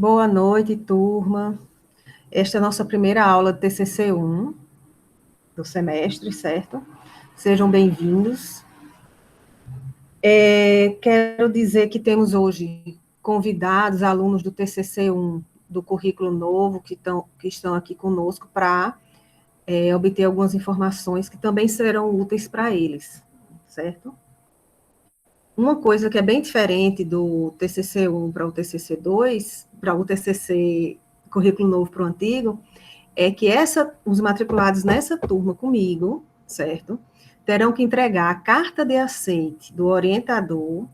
Boa noite, turma. Esta é a nossa primeira aula de TCC1 do semestre, certo? Sejam bem-vindos. Quero dizer que temos hoje convidados, alunos do TCC1 do currículo novo, que estão aqui conosco para obter algumas informações que também serão úteis para eles, certo? Uma coisa que é bem diferente do TCC1 para o TCC2, para o TCC currículo novo para o antigo, é que os matriculados nessa turma comigo, certo? Terão que entregar a carta de aceite do orientador,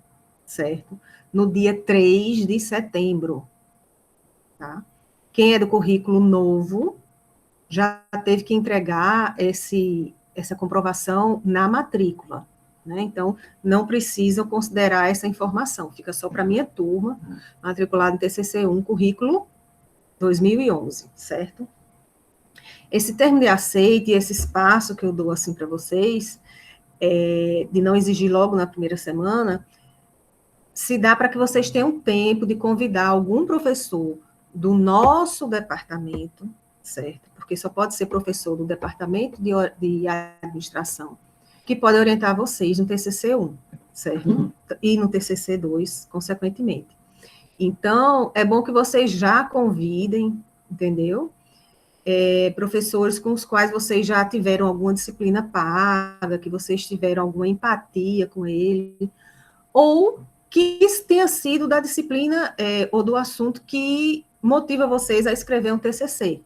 certo? No dia 3 de setembro, tá? Quem é do currículo novo já teve que entregar essa comprovação na matrícula, né? Então, não precisam considerar essa informação, fica só para a minha turma, matriculada em TCC1, currículo 2011, certo? Esse termo de aceite e esse espaço que eu dou assim para vocês, de não exigir logo na primeira semana, se dá para que vocês tenham tempo de convidar algum professor do nosso departamento, certo? Porque só pode ser professor do departamento de administração, que pode orientar vocês no TCC1, certo? E no TCC2, consequentemente. Então, é bom que vocês já convidem, entendeu? Professores com os quais vocês já tiveram alguma disciplina paga, que vocês tiveram alguma empatia com ele, ou que tenha sido da disciplina ou do assunto que motiva vocês a escrever um TCC,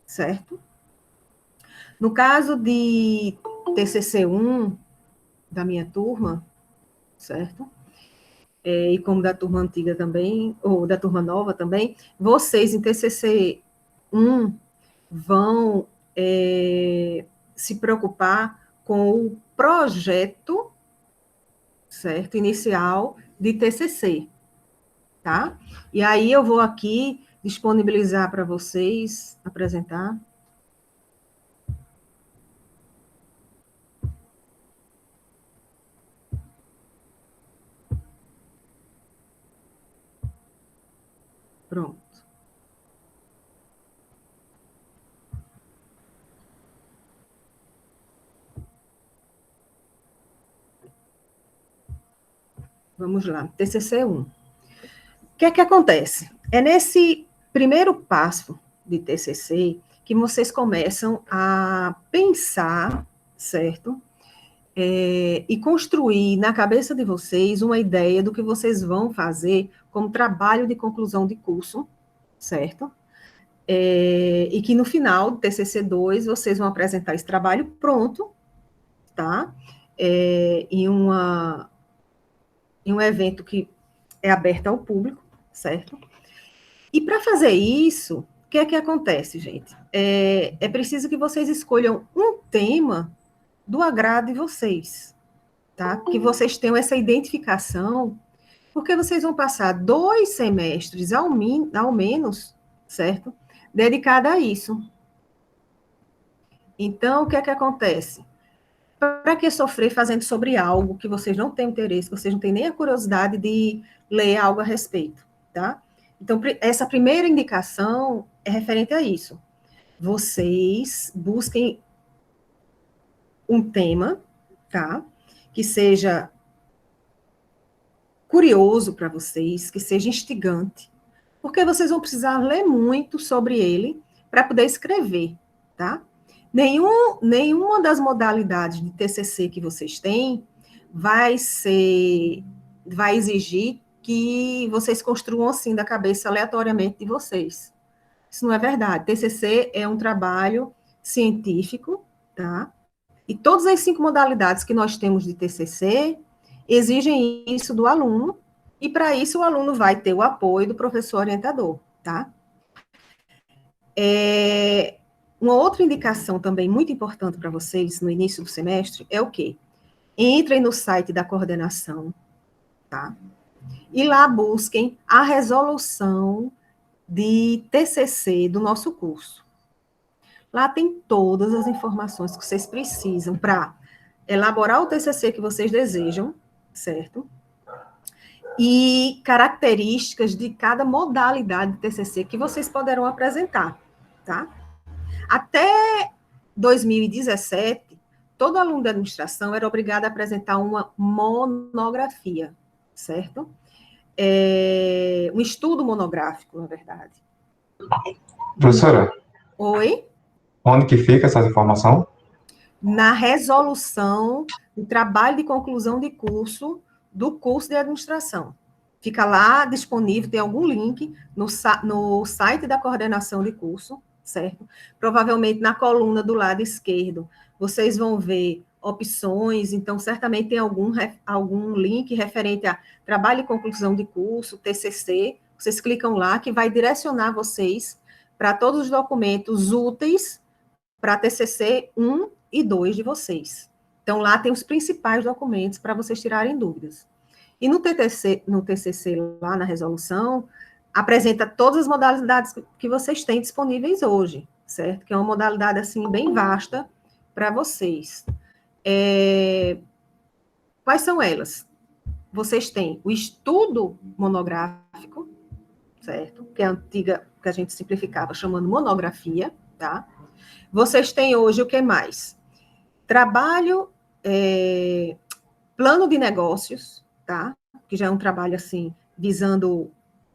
certo? No caso de TCC1 da minha turma, certo? E como da turma antiga também, ou da turma nova também, vocês em TCC1 vão se preocupar com o projeto, certo, inicial de TCC, tá? E aí eu vou aqui disponibilizar para vocês, apresentar. Pronto. Vamos lá, TCC1. O que é que acontece? É nesse primeiro passo de TCC que vocês começam a pensar, certo? E construir na cabeça de vocês uma ideia do que vocês vão fazer como trabalho de conclusão de curso, certo? E que no final do TCC2 vocês vão apresentar esse trabalho pronto, tá? Em um evento que é aberto ao público, certo? E para fazer isso, o que é que acontece, gente? É preciso que vocês escolham um tema do agrado de vocês, tá? Que vocês tenham essa identificação, porque vocês vão passar 2 semestres ao menos, certo? Dedicada a isso. Então, o que é que acontece? Para que sofrer fazendo sobre algo que vocês não têm interesse, que vocês não têm nem a curiosidade de ler algo a respeito, tá? Então, essa primeira indicação é referente a isso. Vocês busquem um tema, tá? Que seja curioso para vocês, que seja instigante, porque vocês vão precisar ler muito sobre ele para poder escrever, tá? Nenhuma das modalidades de TCC que vocês têm vai exigir que vocês construam assim da cabeça aleatoriamente de vocês. Isso não é verdade. TCC é um trabalho científico, tá? E todas as 5 modalidades que nós temos de TCC exigem isso do aluno, e para isso o aluno vai ter o apoio do professor orientador, tá? Uma outra indicação também muito importante para vocês no início do semestre é o quê? Entrem no site da coordenação, tá? E lá busquem a resolução de TCC do nosso curso. Lá tem todas as informações que vocês precisam para elaborar o TCC que vocês desejam, certo? e características de cada modalidade de TCC que vocês poderão apresentar, tá? Até 2017, todo aluno de administração era obrigado a apresentar uma monografia, certo? Um estudo monográfico, na verdade. Professora, Oi? onde que fica essa informação? Na resolução do trabalho de conclusão de curso do curso de administração. Fica lá disponível, tem algum link no site da coordenação de curso, certo? Provavelmente na coluna do lado esquerdo, vocês vão ver opções, então certamente tem algum link referente a trabalho de conclusão de curso, TCC, vocês clicam lá que vai direcionar vocês para todos os documentos úteis para TCC 1 e 2 de vocês. Então, lá tem os principais documentos para vocês tirarem dúvidas. E no TCC, lá na resolução, apresenta todas as modalidades que vocês têm disponíveis hoje, certo? Que é uma modalidade, assim, bem vasta para vocês. Quais são elas? Vocês têm o estudo monográfico, certo? Que é a antiga, que a gente simplificava chamando monografia, tá? Vocês têm hoje o que mais? Trabalho, plano de negócios, tá? Que já é um trabalho, assim, visando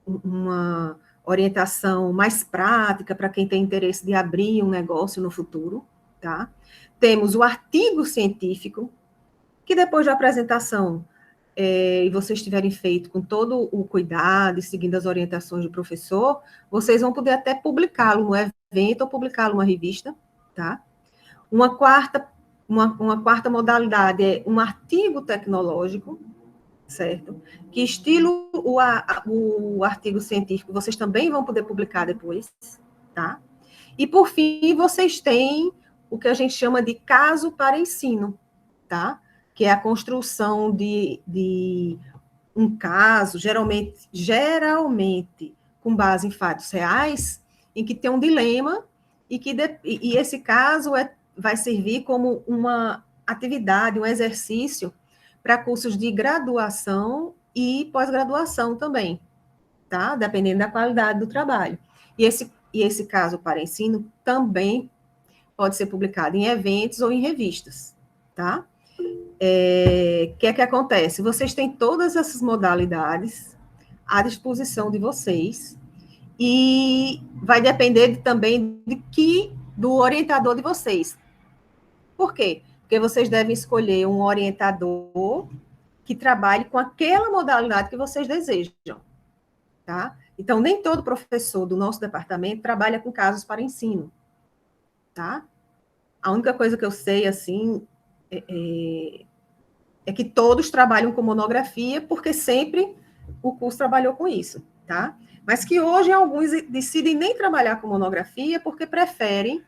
uma orientação mais prática para quem tem interesse de abrir um negócio no futuro, tá? Temos o artigo científico, que depois da apresentação, e vocês tiverem feito com todo o cuidado e seguindo as orientações do professor, vocês vão poder até publicá-lo no evento ou publicá-lo numa revista, tá? Uma quarta modalidade é um artigo tecnológico, certo? Que estilo o artigo científico, vocês também vão poder publicar depois, tá? E, por fim, vocês têm o que a gente chama de caso para ensino, tá? Que é a construção de um caso, geralmente com base em fatos reais, em que tem um dilema e esse caso vai servir como uma atividade, um exercício para cursos de graduação e pós-graduação também, tá? Dependendo da qualidade do trabalho. E esse caso para ensino também pode ser publicado em eventos ou em revistas, tá? O que é que acontece? Vocês têm todas essas modalidades à disposição de vocês e vai depender também do orientador de vocês. Por quê? Porque vocês devem escolher um orientador que trabalhe com aquela modalidade que vocês desejam, tá? Então, nem todo professor do nosso departamento trabalha com casos para ensino, tá? A única coisa que eu sei, assim, é que todos trabalham com monografia, porque sempre o curso trabalhou com isso, tá? Mas que hoje alguns decidem nem trabalhar com monografia, porque preferem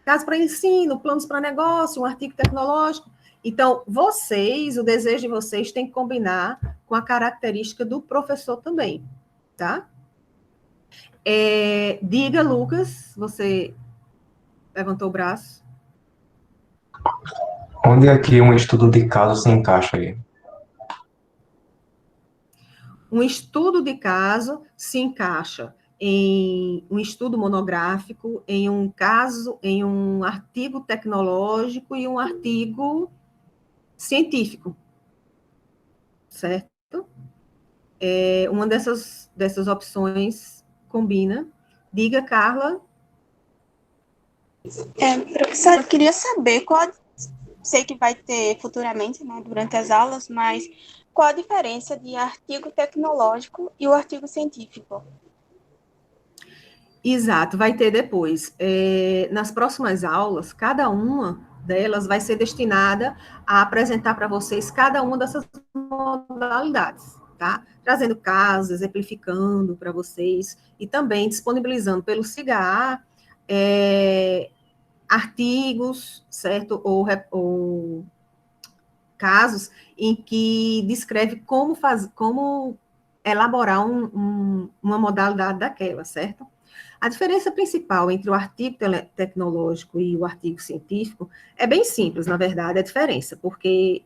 casos para ensino, planos para negócio, um artigo tecnológico. Então, o desejo de vocês tem que combinar com a característica do professor também, tá? Diga, Lucas, você levantou o braço. Onde é que um estudo de caso se encaixa aí? Um estudo de caso se encaixa em um estudo monográfico, em um caso, em um artigo tecnológico e um artigo científico, certo? Uma dessas opções combina. Diga, Carla. Professor, eu queria saber sei que vai ter futuramente, né, durante as aulas, mas qual a diferença de artigo tecnológico e o artigo científico? Exato, vai ter depois. Nas próximas aulas, cada uma delas vai ser destinada a apresentar para vocês cada uma dessas modalidades, tá? Trazendo casos, exemplificando para vocês e também disponibilizando pelo SIGA artigos, certo? Ou casos em que descreve como elaborar uma modalidade daquela, certo? A diferença principal entre o artigo tecnológico e o artigo científico é bem simples, na verdade, a diferença, porque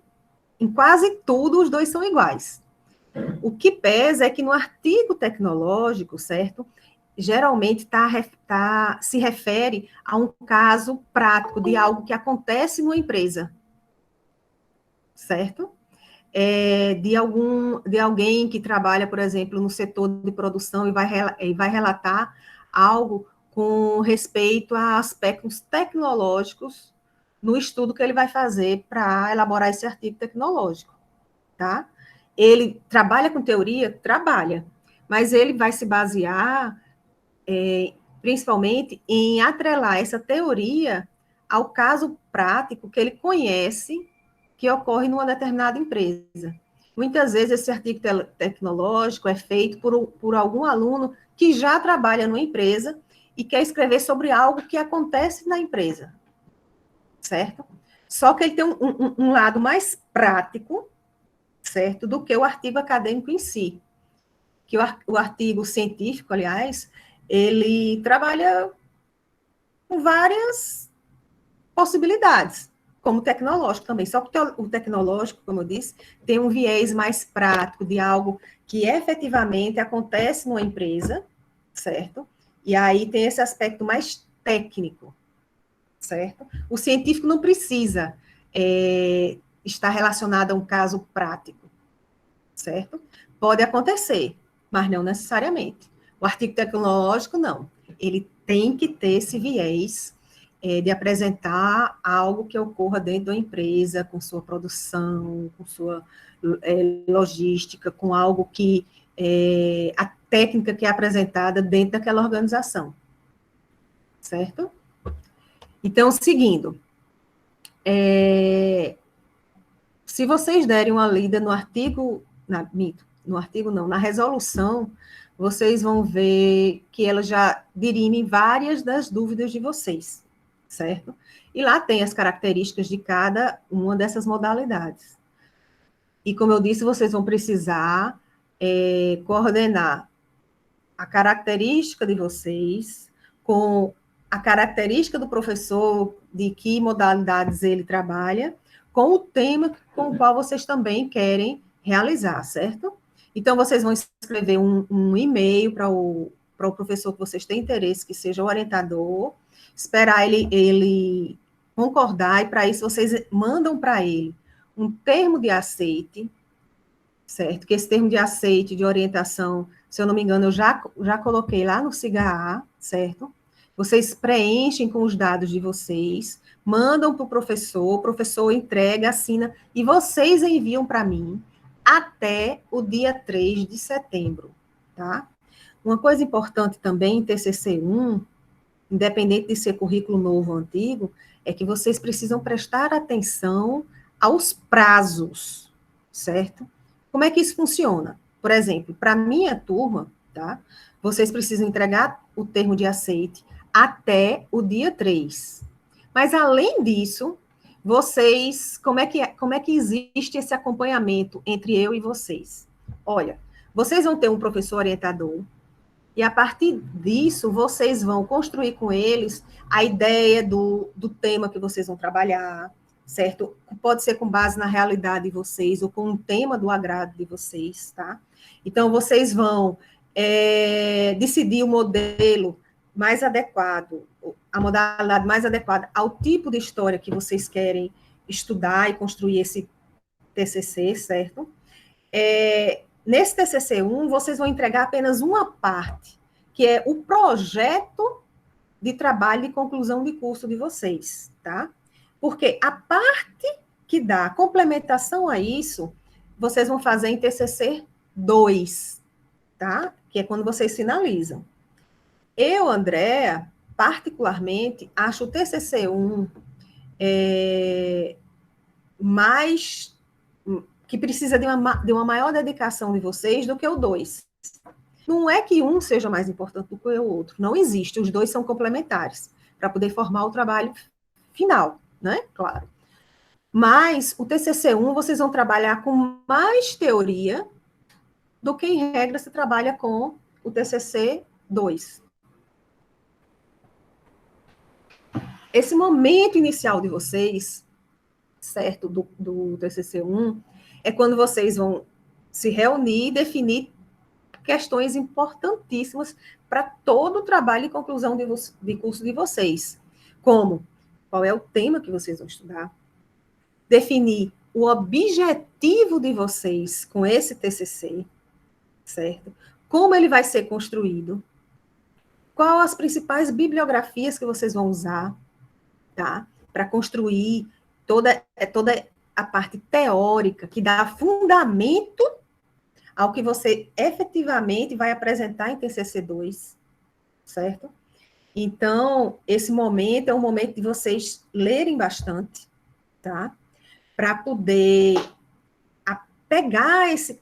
em quase tudo os dois são iguais. O que pesa é que no artigo tecnológico, certo? Geralmente se refere a um caso prático de algo que acontece numa empresa, certo? De alguém que trabalha, por exemplo, no setor de produção e vai relatar algo com respeito a aspectos tecnológicos no estudo que ele vai fazer para elaborar esse artigo tecnológico, tá? Ele trabalha com teoria? Trabalha, mas ele vai se basear principalmente em atrelar essa teoria ao caso prático que ele conhece que ocorre numa determinada empresa. Muitas vezes esse artigo tecnológico é feito por algum aluno que já trabalha numa empresa e quer escrever sobre algo que acontece na empresa, certo? Só que ele tem um lado mais prático, certo, do que o artigo acadêmico em si. Que o artigo científico, aliás, ele trabalha com várias possibilidades, como tecnológico também. Só que o tecnológico, como eu disse, tem um viés mais prático de algo que efetivamente acontece numa empresa, certo? E aí tem esse aspecto mais técnico, certo? O científico não precisa estar relacionado a um caso prático, certo? Pode acontecer, mas não necessariamente. O artigo tecnológico, não. Ele tem que ter esse viés de apresentar algo que ocorra dentro da empresa, com sua produção, com sua logística, com algo que a técnica que é apresentada dentro daquela organização, certo? Então, seguindo, se vocês derem uma lida no artigo, na resolução, vocês vão ver que ela já dirime várias das dúvidas de vocês, certo? E lá tem as características de cada uma dessas modalidades. E como eu disse, vocês vão precisar coordenar a característica de vocês com a característica do professor, de que modalidades ele trabalha, com o tema com o qual vocês também querem realizar, certo? Então, vocês vão escrever um e-mail para o professor que vocês têm interesse, que seja o orientador, esperar ele concordar, e para isso vocês mandam para ele um termo de aceite, certo? Que esse termo de aceite, de orientação, se eu não me engano, eu já coloquei lá no SIGA, certo? Vocês preenchem com os dados de vocês, mandam para o professor entrega, assina, e vocês enviam para mim até o dia 3 de setembro, tá? Uma coisa importante também em TCC1, independente de ser currículo novo ou antigo, é que vocês precisam prestar atenção aos prazos, certo? Como é que isso funciona? Por exemplo, para minha turma, tá? Vocês precisam entregar o termo de aceite até o dia 3. Mas, além disso, como é que existe esse acompanhamento entre eu e vocês? Olha, vocês vão ter um professor orientador, e a partir disso, vocês vão construir com eles a ideia do tema que vocês vão trabalhar, certo? Pode ser com base na realidade de vocês, ou com um tema do agrado de vocês, tá? Então, vocês vão decidir o modelo mais adequado, a modalidade mais adequada ao tipo de história que vocês querem estudar e construir esse TCC, certo? Nesse TCC1, vocês vão entregar apenas uma parte, que é o projeto de trabalho de conclusão de curso de vocês, tá? Porque a parte que dá complementação a isso, vocês vão fazer em TCC 2, tá? Que é quando vocês finalizam. Eu, Andréa, particularmente, acho o TCC1 mais que precisa de uma maior dedicação de vocês do que o 2. Não é que um seja mais importante do que o outro, não existe, os dois são complementares, para poder formar o trabalho final, né? Claro. Mas o TCC1 vocês vão trabalhar com mais teoria do que, em regra, se trabalha com o TCC 2. Esse momento inicial de vocês, certo, do TCC1, é quando vocês vão se reunir e definir questões importantíssimas para todo o trabalho e conclusão de curso de vocês, como qual é o tema que vocês vão estudar, definir o objetivo de vocês com esse TCC, certo? Como ele vai ser construído, quais as principais bibliografias que vocês vão usar, tá? Para construir toda a parte teórica que dá fundamento ao que você efetivamente vai apresentar em TCC2, certo? Então, esse momento é um momento de vocês lerem bastante, tá? Para poder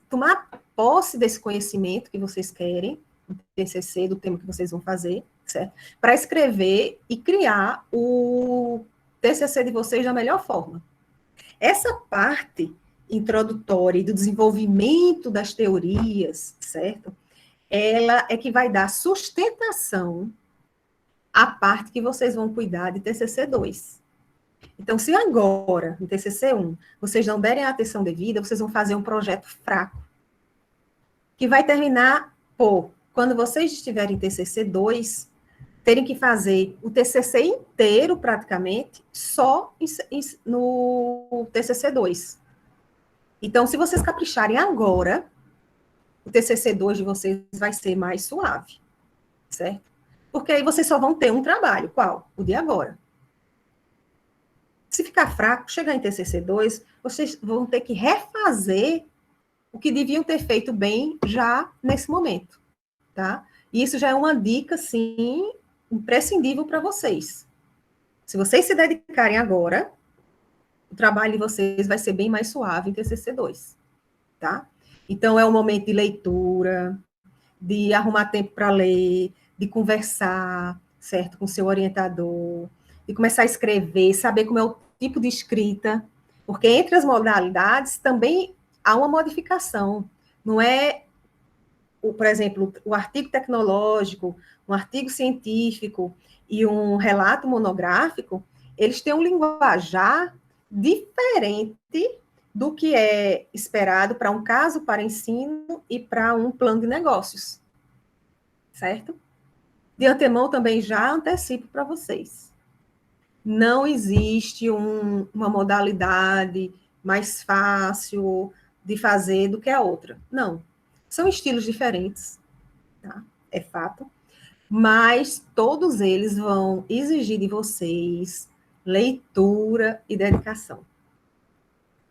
tomar posse desse conhecimento que vocês querem, do TCC, do tema que vocês vão fazer, certo? Para escrever e criar o TCC de vocês da melhor forma. Essa parte introdutória e do desenvolvimento das teorias, certo? Ela é que vai dar sustentação à parte que vocês vão cuidar de TCC2. Então, se agora, no TCC1, vocês não derem a atenção devida, vocês vão fazer um projeto fraco, que vai terminar por, quando vocês estiverem em TCC2, terem que fazer o TCC inteiro, praticamente, só no TCC2. Então, se vocês capricharem agora, o TCC2 de vocês vai ser mais suave, certo? Porque aí vocês só vão ter um trabalho. Qual? O de agora. Se ficar fraco, chegar em TCC2, vocês vão ter que refazer o que deviam ter feito bem já nesse momento, tá? E isso já é uma dica, sim, imprescindível para vocês. Se vocês se dedicarem agora, o trabalho de vocês vai ser bem mais suave em TCC2, tá? Então, é um momento de leitura, de arrumar tempo para ler, de conversar, certo, com seu orientador, de começar a escrever, saber como é o tipo de escrita, porque entre as modalidades também há uma modificação. Não é, por exemplo, o artigo tecnológico, um artigo científico e um relato monográfico, eles têm um linguajar diferente do que é esperado para um caso para ensino e para um plano de negócios, certo? De antemão, também já antecipo para vocês. Não existe uma modalidade mais fácil de fazer do que a outra. Não. São estilos diferentes, tá? É fato. Mas todos eles vão exigir de vocês leitura e dedicação.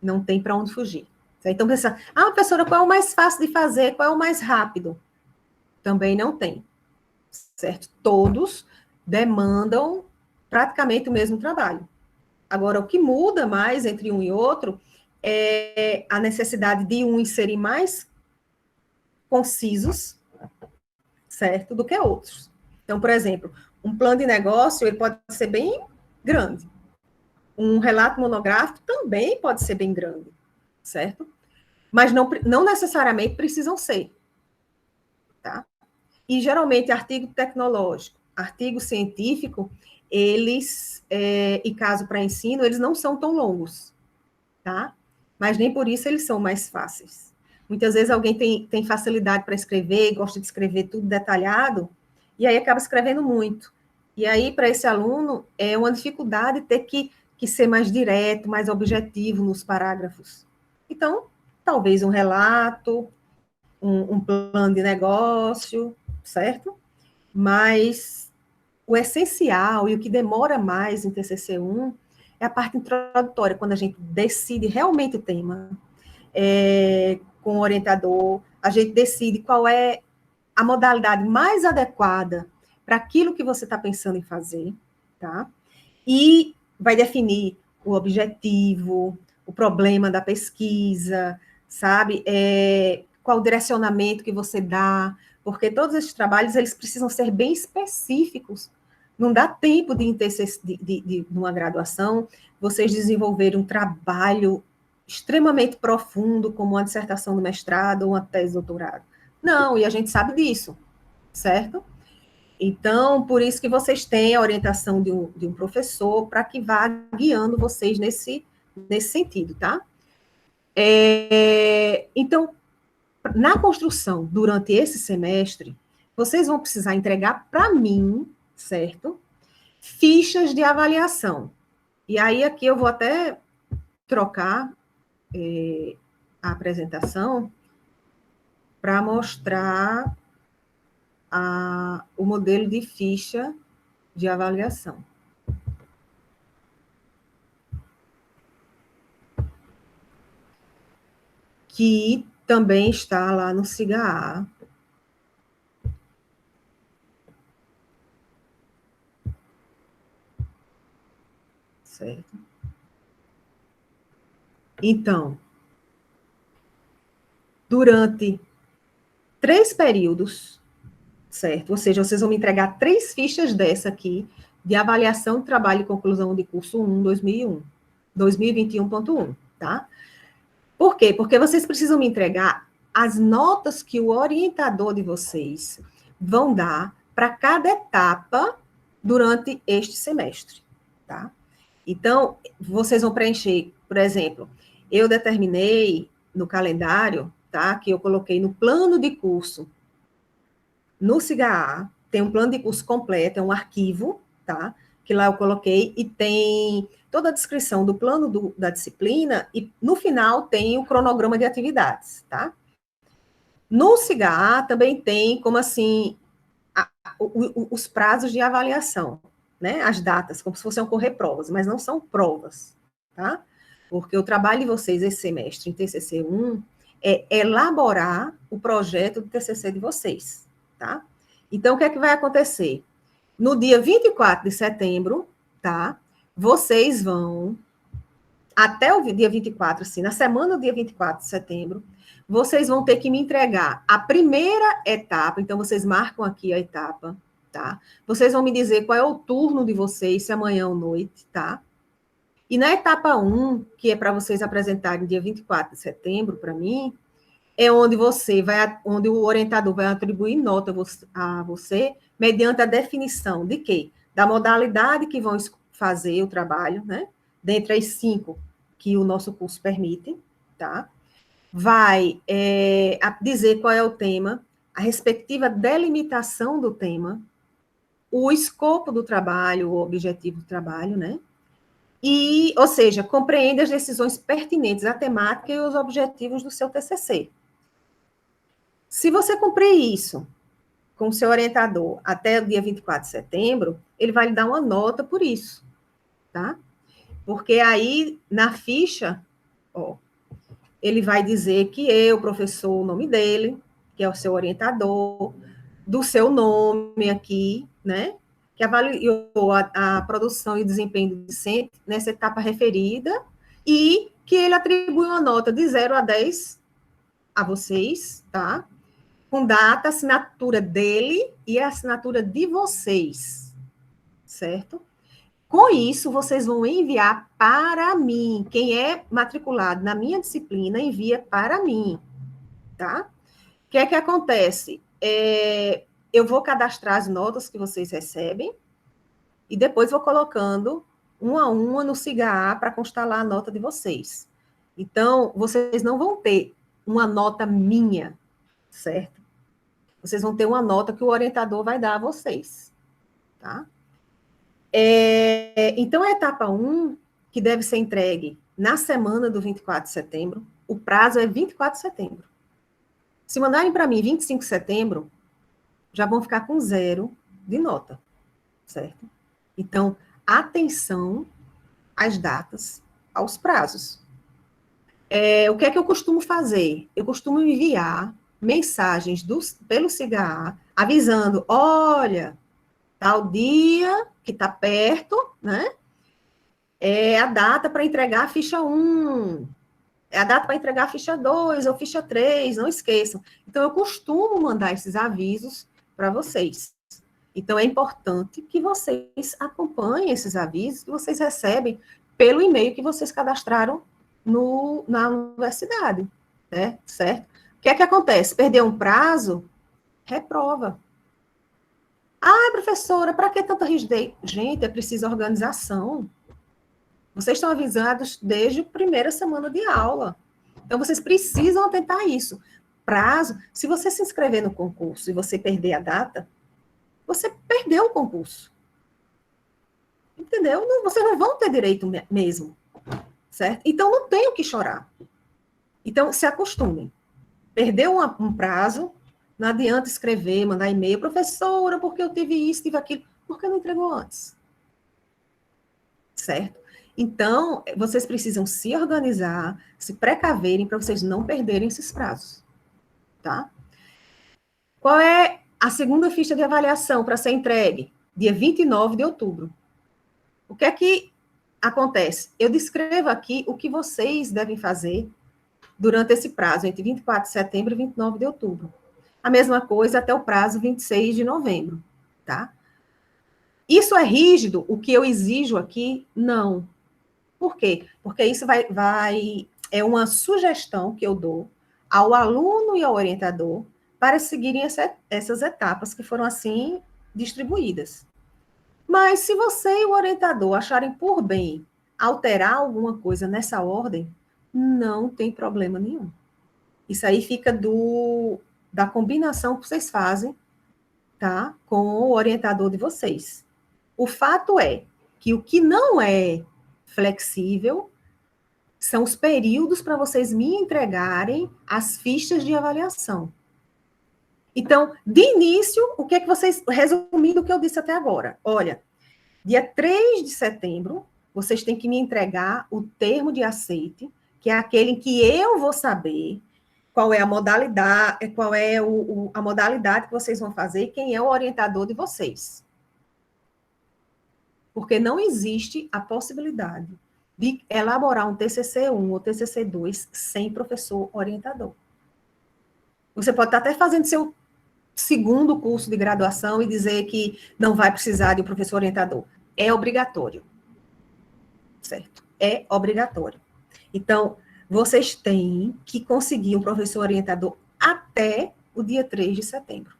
Não tem para onde fugir. Então, pensa, professora, qual é o mais fácil de fazer? Qual é o mais rápido? Também não tem. Certo? Todos demandam praticamente o mesmo trabalho. Agora, o que muda mais entre um e outro é a necessidade de uns serem mais concisos, certo, do que outros. Então, por exemplo, um plano de negócio, ele pode ser bem grande. Um relato monográfico também pode ser bem grande, certo? Mas não necessariamente precisam ser, tá? E, geralmente, artigo tecnológico, artigo científico, eles, e caso para ensino, eles não são tão longos, tá? Mas nem por isso eles são mais fáceis. Muitas vezes alguém tem facilidade para escrever, gosta de escrever tudo detalhado, e aí acaba escrevendo muito. E aí, para esse aluno, é uma dificuldade ter que ser mais direto, mais objetivo nos parágrafos. Então, talvez um relato, um plano de negócio, certo? Mas o essencial e o que demora mais em TCC1 é a parte introdutória, quando a gente decide realmente o tema, com o orientador, a gente decide qual é a modalidade mais adequada para aquilo que você está pensando em fazer, tá? E vai definir o objetivo, o problema da pesquisa, sabe? Qual o direcionamento que você dá, porque todos esses trabalhos, eles precisam ser bem específicos. Não dá tempo de numa graduação, vocês desenvolverem um trabalho extremamente profundo, como uma dissertação do mestrado ou uma tese de doutorado. Não, e a gente sabe disso, certo? Então, por isso que vocês têm a orientação de um professor para que vá guiando vocês nesse sentido, tá? Então, na construção, durante esse semestre, vocês vão precisar entregar para mim, certo? Fichas de avaliação. E aí, aqui eu vou até trocar a apresentação para mostrar o modelo de ficha de avaliação. Que também está lá no SIGA-A. Certo? Então, durante 3 períodos, certo? Ou seja, vocês vão me entregar 3 fichas dessa aqui, de avaliação de trabalho e conclusão de curso 1, 2001, 2021.1, tá? Por quê? Porque vocês precisam me entregar as notas que o orientador de vocês vão dar para cada etapa durante este semestre, tá? Então, vocês vão preencher, por exemplo, eu determinei no calendário, tá? Que eu coloquei no plano de curso, no SIGA-A, tem um plano de curso completo, é um arquivo, tá? Que lá eu coloquei, e tem toda a descrição do plano da disciplina, e no final tem o cronograma de atividades, tá? No SIGA-A também tem, como assim, os prazos de avaliação, né? As datas, como se fossem ocorrer provas, mas não são provas, tá? Porque o trabalho de vocês esse semestre em TCC1 é elaborar o projeto do TCC de vocês, tá? Então, o que é que vai acontecer? No dia 24 de setembro, tá? Vocês vão, até o dia 24, assim, na semana do dia 24 de setembro, vocês vão ter que me entregar a primeira etapa, então vocês marcam aqui a etapa, tá? Vocês vão me dizer qual é o turno de vocês, se amanhã ou noite, tá? E na etapa 1, que é para vocês apresentarem dia 24 de setembro para mim, é onde onde o orientador vai atribuir nota a você, mediante a definição de quê? Da modalidade que vão fazer o trabalho, né? Dentre as 5 que o nosso curso permite, tá? Vai dizer qual é o tema, a respectiva delimitação do tema, o escopo do trabalho, o objetivo do trabalho, né? E, ou seja, compreende as decisões pertinentes à temática e os objetivos do seu TCC. Se você cumprir isso com o seu orientador até o dia 24 de setembro, ele vai lhe dar uma nota por isso, tá? Porque aí, na ficha, ó, ele vai dizer que eu, professor, o nome dele, que é o seu orientador, do seu nome aqui, né? Que avaliou a produção e desempenho do docente nessa etapa referida, e que ele atribui uma nota de 0 a 10 a vocês, tá? Com data, assinatura dele e a assinatura de vocês, certo? Com isso, vocês vão enviar para mim. Quem é matriculado na minha disciplina, envia para mim, tá? O que é que acontece? Eu vou cadastrar as notas que vocês recebem e depois vou colocando uma a uma no SIGA-A para constar lá a nota de vocês. Então, vocês não vão ter uma nota minha, certo? Vocês vão ter uma nota que o orientador vai dar a vocês, tá? Então, a etapa 1, que deve ser entregue na semana do 24 de setembro, o prazo é 24 de setembro. Se mandarem para mim 25 de setembro, já vão ficar com 0 de nota, certo? Então, atenção às datas, aos prazos. O que é que eu costumo fazer? Eu costumo enviar mensagens pelo SIGA-A, avisando, olha, tal dia, que está perto, né? É a data para entregar a ficha 1, é a data para entregar a ficha 2 ou ficha 3, não esqueçam. Então, eu costumo mandar esses avisos para vocês. Então, é importante que vocês acompanhem esses avisos que vocês recebem pelo e-mail que vocês cadastraram na universidade, né? Certo? O que é que acontece? Perdeu um prazo, reprova. Ah, professora, para que tanta rigidez? Gente, é preciso organização. Vocês estão avisados desde a primeira semana de aula. Então, vocês precisam atentar a isso. prazo, se você se inscrever no concurso e você perder a data, você perdeu o concurso. Entendeu? Vocês não vão ter direito mesmo. Certo? Então, não tem o que chorar. Então, se acostumem. Perdeu um prazo, não adianta escrever, mandar e-mail, professora, porque eu tive isso, tive aquilo, porque não entregou antes. Certo? Então, vocês precisam se organizar, se precaverem para vocês não perderem esses prazos. Tá? Qual é a segunda ficha de avaliação para ser entregue? Dia 29 de outubro. O que é que acontece? Eu descrevo aqui o que vocês devem fazer durante esse prazo, entre 24 de setembro e 29 de outubro. A mesma coisa até o prazo 26 de novembro, tá? Isso é rígido? O que eu exijo aqui? Não. Por quê? Porque isso é uma sugestão que eu dou ao aluno e ao orientador para seguirem essas etapas que foram assim distribuídas. Mas se você e o orientador acharem por bem alterar alguma coisa nessa ordem, não tem problema nenhum. Isso aí fica da combinação que vocês fazem, tá, com o orientador de vocês. O fato é que o que não é flexível são os períodos para vocês me entregarem as fichas de avaliação. Então, de início, o que é que vocês, resumindo o que eu disse até agora, olha, dia 3 de setembro, vocês têm que me entregar o termo de aceite, que é aquele em que eu vou saber qual é a modalidade, a modalidade que vocês vão fazer e quem é o orientador de vocês. Porque não existe a possibilidade de elaborar um TCC-1 ou TCC-2 sem professor orientador. Você pode estar até fazendo seu segundo curso de graduação e dizer que não vai precisar de um professor orientador. É obrigatório. Certo? É obrigatório. Então, vocês têm que conseguir um professor orientador até o dia 3 de setembro.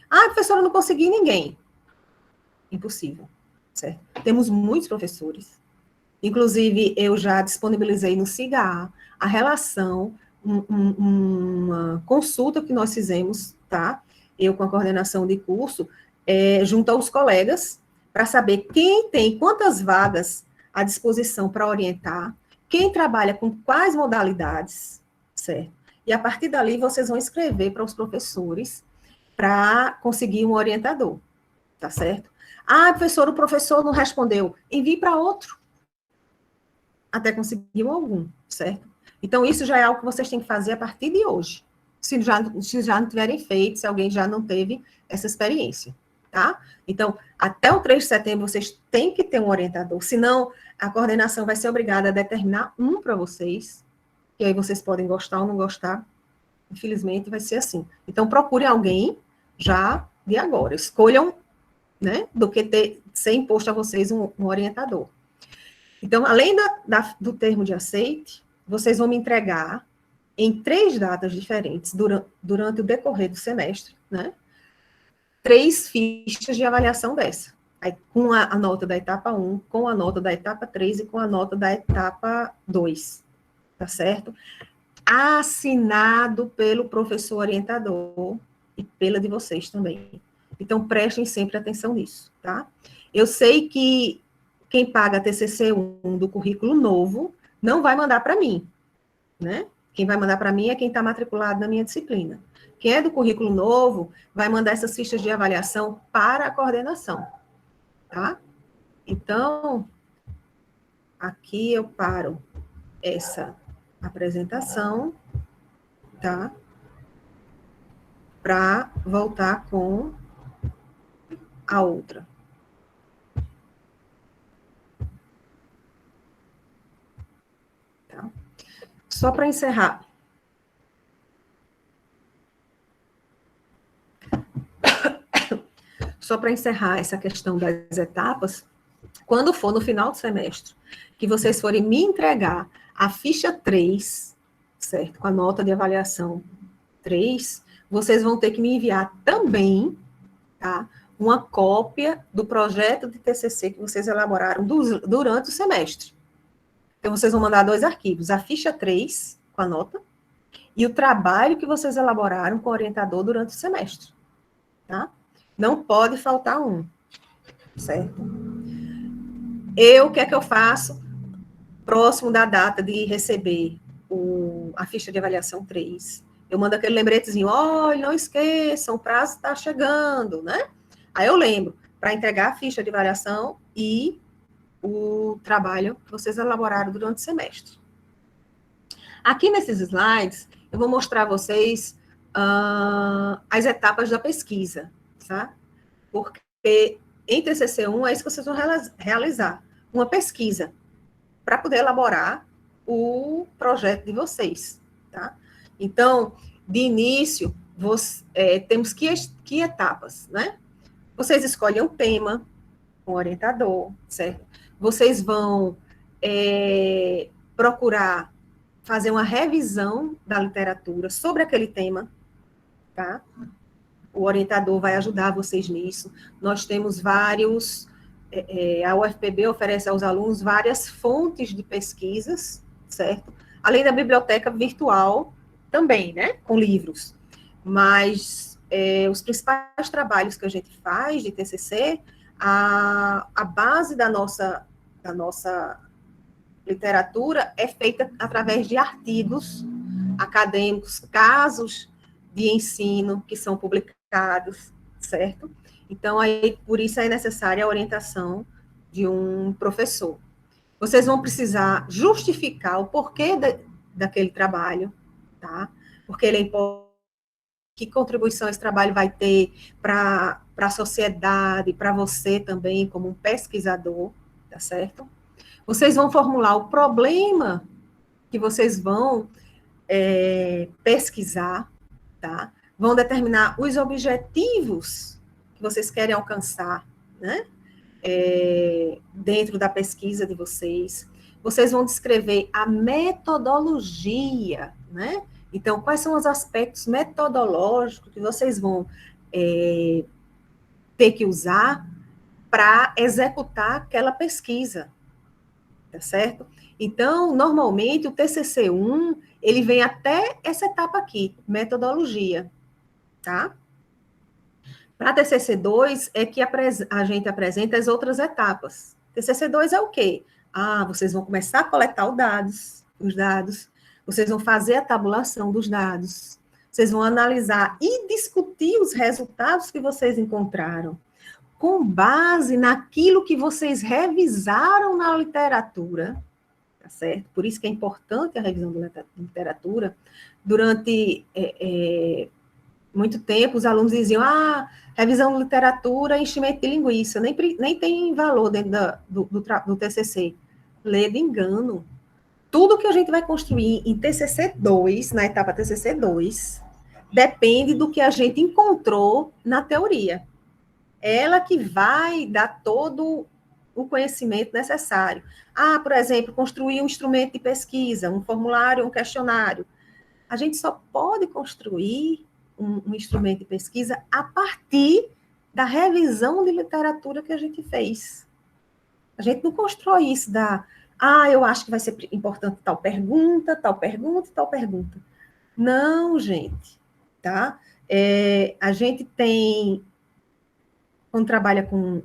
Ah, professora, eu não consegui ninguém. Impossível. Certo? Temos muitos professores. Inclusive, eu já disponibilizei no SIGA a relação, uma consulta que nós fizemos, tá? Eu com a coordenação de curso, junto aos colegas, para saber quem tem quantas vagas à disposição para orientar, quem trabalha com quais modalidades, certo? E a partir dali, vocês vão escrever para os professores para conseguir um orientador, tá certo? Ah, professor, o professor não respondeu. Envie para outro. Até conseguir algum, certo? Então, isso já é algo que vocês têm que fazer a partir de hoje. Se já não tiverem feito, se alguém já não teve essa experiência, tá? Então, até o 3 de setembro, vocês têm que ter um orientador. Senão, a coordenação vai ser obrigada a determinar um para vocês, e aí vocês podem gostar ou não gostar. Infelizmente, vai ser assim. Então, procurem alguém já de agora. Escolham, né, do que ser imposto a vocês um orientador. Então, além do termo de aceite, vocês vão me entregar em 3 datas diferentes, durante o decorrer do semestre, né? 3 fichas de avaliação dessa. Aí, com a nota da etapa 1, com a nota da etapa 3 e com a nota da etapa 2. Tá certo? Assinado pelo professor orientador e pela de vocês também. Então, prestem sempre atenção nisso, tá? Eu sei que quem paga TCC-1 do currículo novo não vai mandar para mim, né? Quem vai mandar para mim é quem está matriculado na minha disciplina. Quem é do currículo novo vai mandar essas fichas de avaliação para a coordenação, tá? Então, aqui eu paro essa apresentação, tá? Para voltar com a outra. Tá? Só para encerrar. Só para encerrar essa questão das etapas, quando for no final do semestre, que vocês forem me entregar a ficha 3, certo? Com a nota de avaliação 3, vocês vão ter que me enviar também, tá? Uma cópia do projeto de TCC que vocês elaboraram durante o semestre. Então, vocês vão mandar 2 arquivos, a ficha 3, com a nota, e o trabalho que vocês elaboraram com o orientador durante o semestre, tá? Não pode faltar um, certo? O que é que eu faço? Próximo da data de receber a ficha de avaliação 3, eu mando aquele lembretezinho, olha, não esqueçam, o prazo está chegando, né? Aí eu lembro, para entregar a ficha de avaliação e o trabalho que vocês elaboraram durante o semestre. Aqui nesses slides, eu vou mostrar a vocês as etapas da pesquisa, tá? Porque em TCC1 é isso que vocês vão realizar, uma pesquisa, para poder elaborar o projeto de vocês, tá? Então, de início, temos que etapas, né? Vocês escolhem um tema, um orientador, certo? Vocês vão procurar fazer uma revisão da literatura sobre aquele tema, tá? O orientador vai ajudar vocês nisso. Nós temos vários, a UFPB oferece aos alunos várias fontes de pesquisas, certo? Além da biblioteca virtual também, né? Com livros. Mas os principais trabalhos que a gente faz de TCC, a base da nossa literatura é feita através de artigos acadêmicos, casos de ensino que são publicados, certo? Então, aí, por isso é necessária a orientação de um professor. Vocês vão precisar justificar o porquê daquele trabalho, tá? Porque ele é importante, que contribuição esse trabalho vai ter para a sociedade, para você também, como um pesquisador, tá certo? Vocês vão formular o problema que vocês vão pesquisar, tá? Vão determinar os objetivos que vocês querem alcançar, né? Dentro da pesquisa de vocês. Vocês vão descrever a metodologia, né? Então, quais são os aspectos metodológicos que vocês vão ter que usar para executar aquela pesquisa, tá certo? Então, normalmente, o TCC1, ele vem até essa etapa aqui, metodologia, tá? Para TCC2, é que a gente apresenta as outras etapas. TCC2 é o quê? Vocês vão começar a coletar os dados, vocês vão fazer a tabulação dos dados, vocês vão analisar e discutir os resultados que vocês encontraram, com base naquilo que vocês revisaram na literatura, tá certo? Por isso que é importante a revisão da literatura. Durante muito tempo, os alunos diziam, revisão de literatura, enchimento de linguiça, nem tem valor dentro do TCC. Lê de engano. Tudo que a gente vai construir em TCC2, na etapa TCC2, depende do que a gente encontrou na teoria. Ela que vai dar todo o conhecimento necessário. Por exemplo, construir um instrumento de pesquisa, um formulário, um questionário. A gente só pode construir um instrumento de pesquisa a partir da revisão de literatura que a gente fez. A gente não constrói isso eu acho que vai ser importante tal pergunta, tal pergunta, tal pergunta. Não, gente, tá? A gente tem, quando trabalha com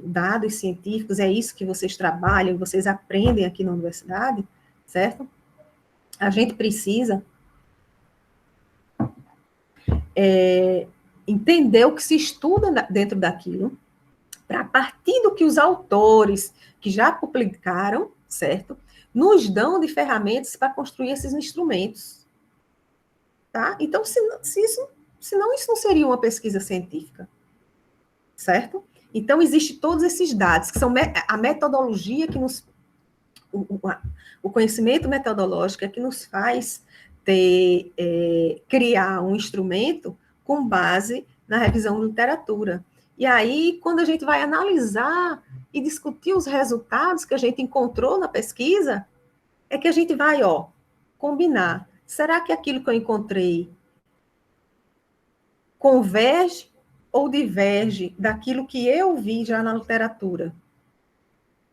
dados científicos, é isso que vocês trabalham, vocês aprendem aqui na universidade, certo? A gente precisa entender o que se estuda dentro daquilo, para a partir do que os autores que já publicaram, certo? Nos dão de ferramentas para construir esses instrumentos. Tá? Então, senão isso não seria uma pesquisa científica. Certo? Então, existem todos esses dados, que são a metodologia que nos... O conhecimento metodológico é que nos faz criar um instrumento com base na revisão de literatura. E aí, quando a gente vai analisar e discutir os resultados que a gente encontrou na pesquisa, é que a gente vai, combinar. Será que aquilo que eu encontrei converge ou diverge daquilo que eu vi já na literatura?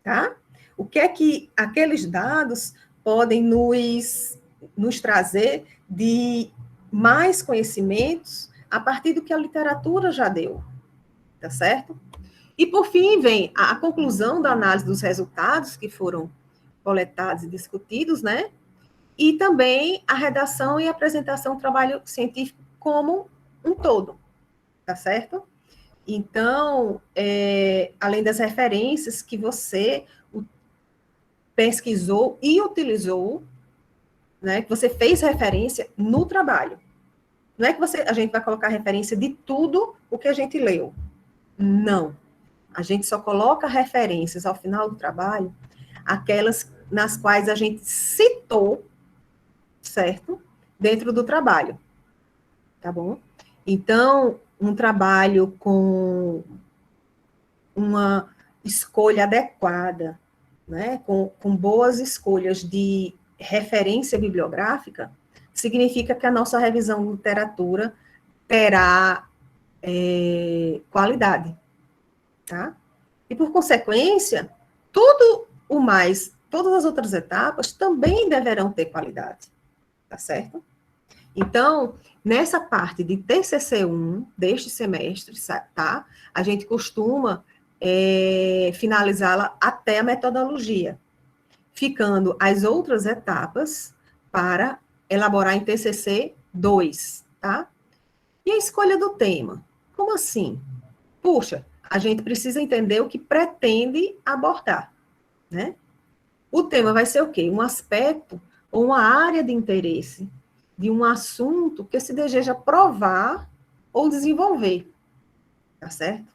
Tá? O que é que aqueles dados podem nos nos trazer de mais conhecimentos a partir do que a literatura já deu, tá certo? E, por fim, vem a conclusão da análise dos resultados que foram coletados e discutidos, né? E também a redação e apresentação do trabalho científico como um todo, tá certo? Então, além das referências que você pesquisou e utilizou, né, que você fez referência no trabalho. Não é que a gente vai colocar referência de tudo o que a gente leu. Não. A gente só coloca referências ao final do trabalho, aquelas nas quais a gente citou, certo? Dentro do trabalho. Tá bom? Então, um trabalho com uma escolha adequada, né? Com boas escolhas de referência bibliográfica, significa que a nossa revisão de literatura terá qualidade, tá? E, por consequência, tudo o mais, todas as outras etapas também deverão ter qualidade, tá certo? Então, nessa parte de TCC1 deste semestre, tá? A gente costuma finalizá-la até a metodologia, ficando as outras etapas para elaborar em TCC2, tá? E a escolha do tema? Como assim? Puxa, a gente precisa entender o que pretende abordar, né? O tema vai ser o quê? Um aspecto ou uma área de interesse de um assunto que se deseja provar ou desenvolver, tá certo?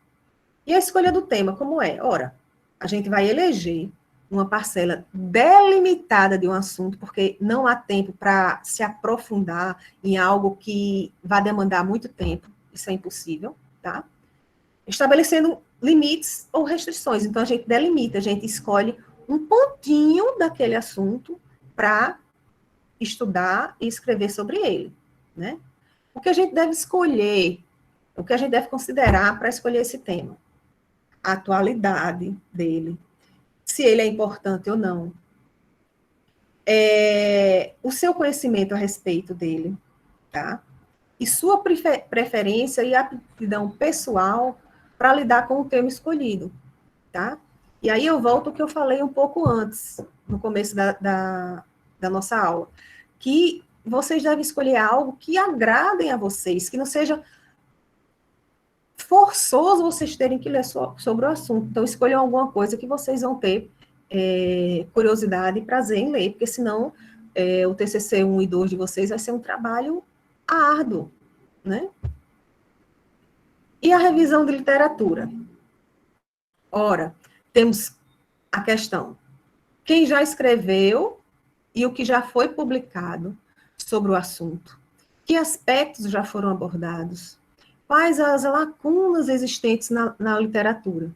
E a escolha do tema, como é? Ora, a gente vai eleger uma parcela delimitada de um assunto, porque não há tempo para se aprofundar em algo que vai demandar muito tempo, isso é impossível, tá? Estabelecendo limites ou restrições. Então, a gente delimita, a gente escolhe um pontinho daquele assunto para estudar e escrever sobre ele, né? O que a gente deve escolher, o que a gente deve considerar para escolher esse tema? A atualidade dele, se ele é importante ou não, o seu conhecimento a respeito dele, tá? E sua preferência e aptidão pessoal para lidar com o tema escolhido, tá? E aí eu volto ao que eu falei um pouco antes, no começo da nossa aula, que vocês devem escolher algo que agradem a vocês, que não seja forçoso vocês terem que ler sobre o assunto. Então, escolham alguma coisa que vocês vão ter curiosidade e prazer em ler, porque senão o TCC 1 e 2 de vocês vai ser um trabalho árduo, né? E a revisão de literatura? Ora, temos a questão, quem já escreveu e o que já foi publicado sobre o assunto? Que aspectos já foram abordados? Quais as lacunas existentes na literatura?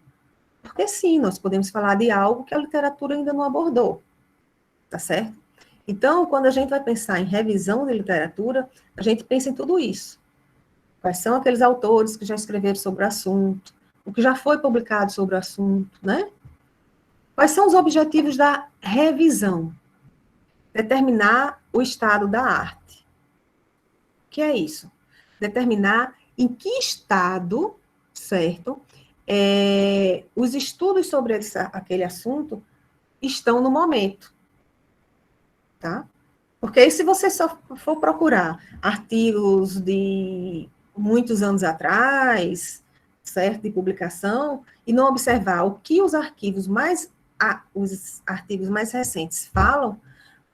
Porque sim, nós podemos falar de algo que a literatura ainda não abordou, tá certo? Então, quando a gente vai pensar em revisão de literatura, a gente pensa em tudo isso. Quais são aqueles autores que já escreveram sobre o assunto? O que já foi publicado sobre o assunto, né? Quais são os objetivos da revisão? Determinar o estado da arte. O que é isso? Determinar em que estado, certo, os estudos sobre aquele assunto estão no momento, tá? Porque aí, se você só for procurar artigos de muitos anos atrás, certo, de publicação, e não observar o que os artigos mais recentes falam,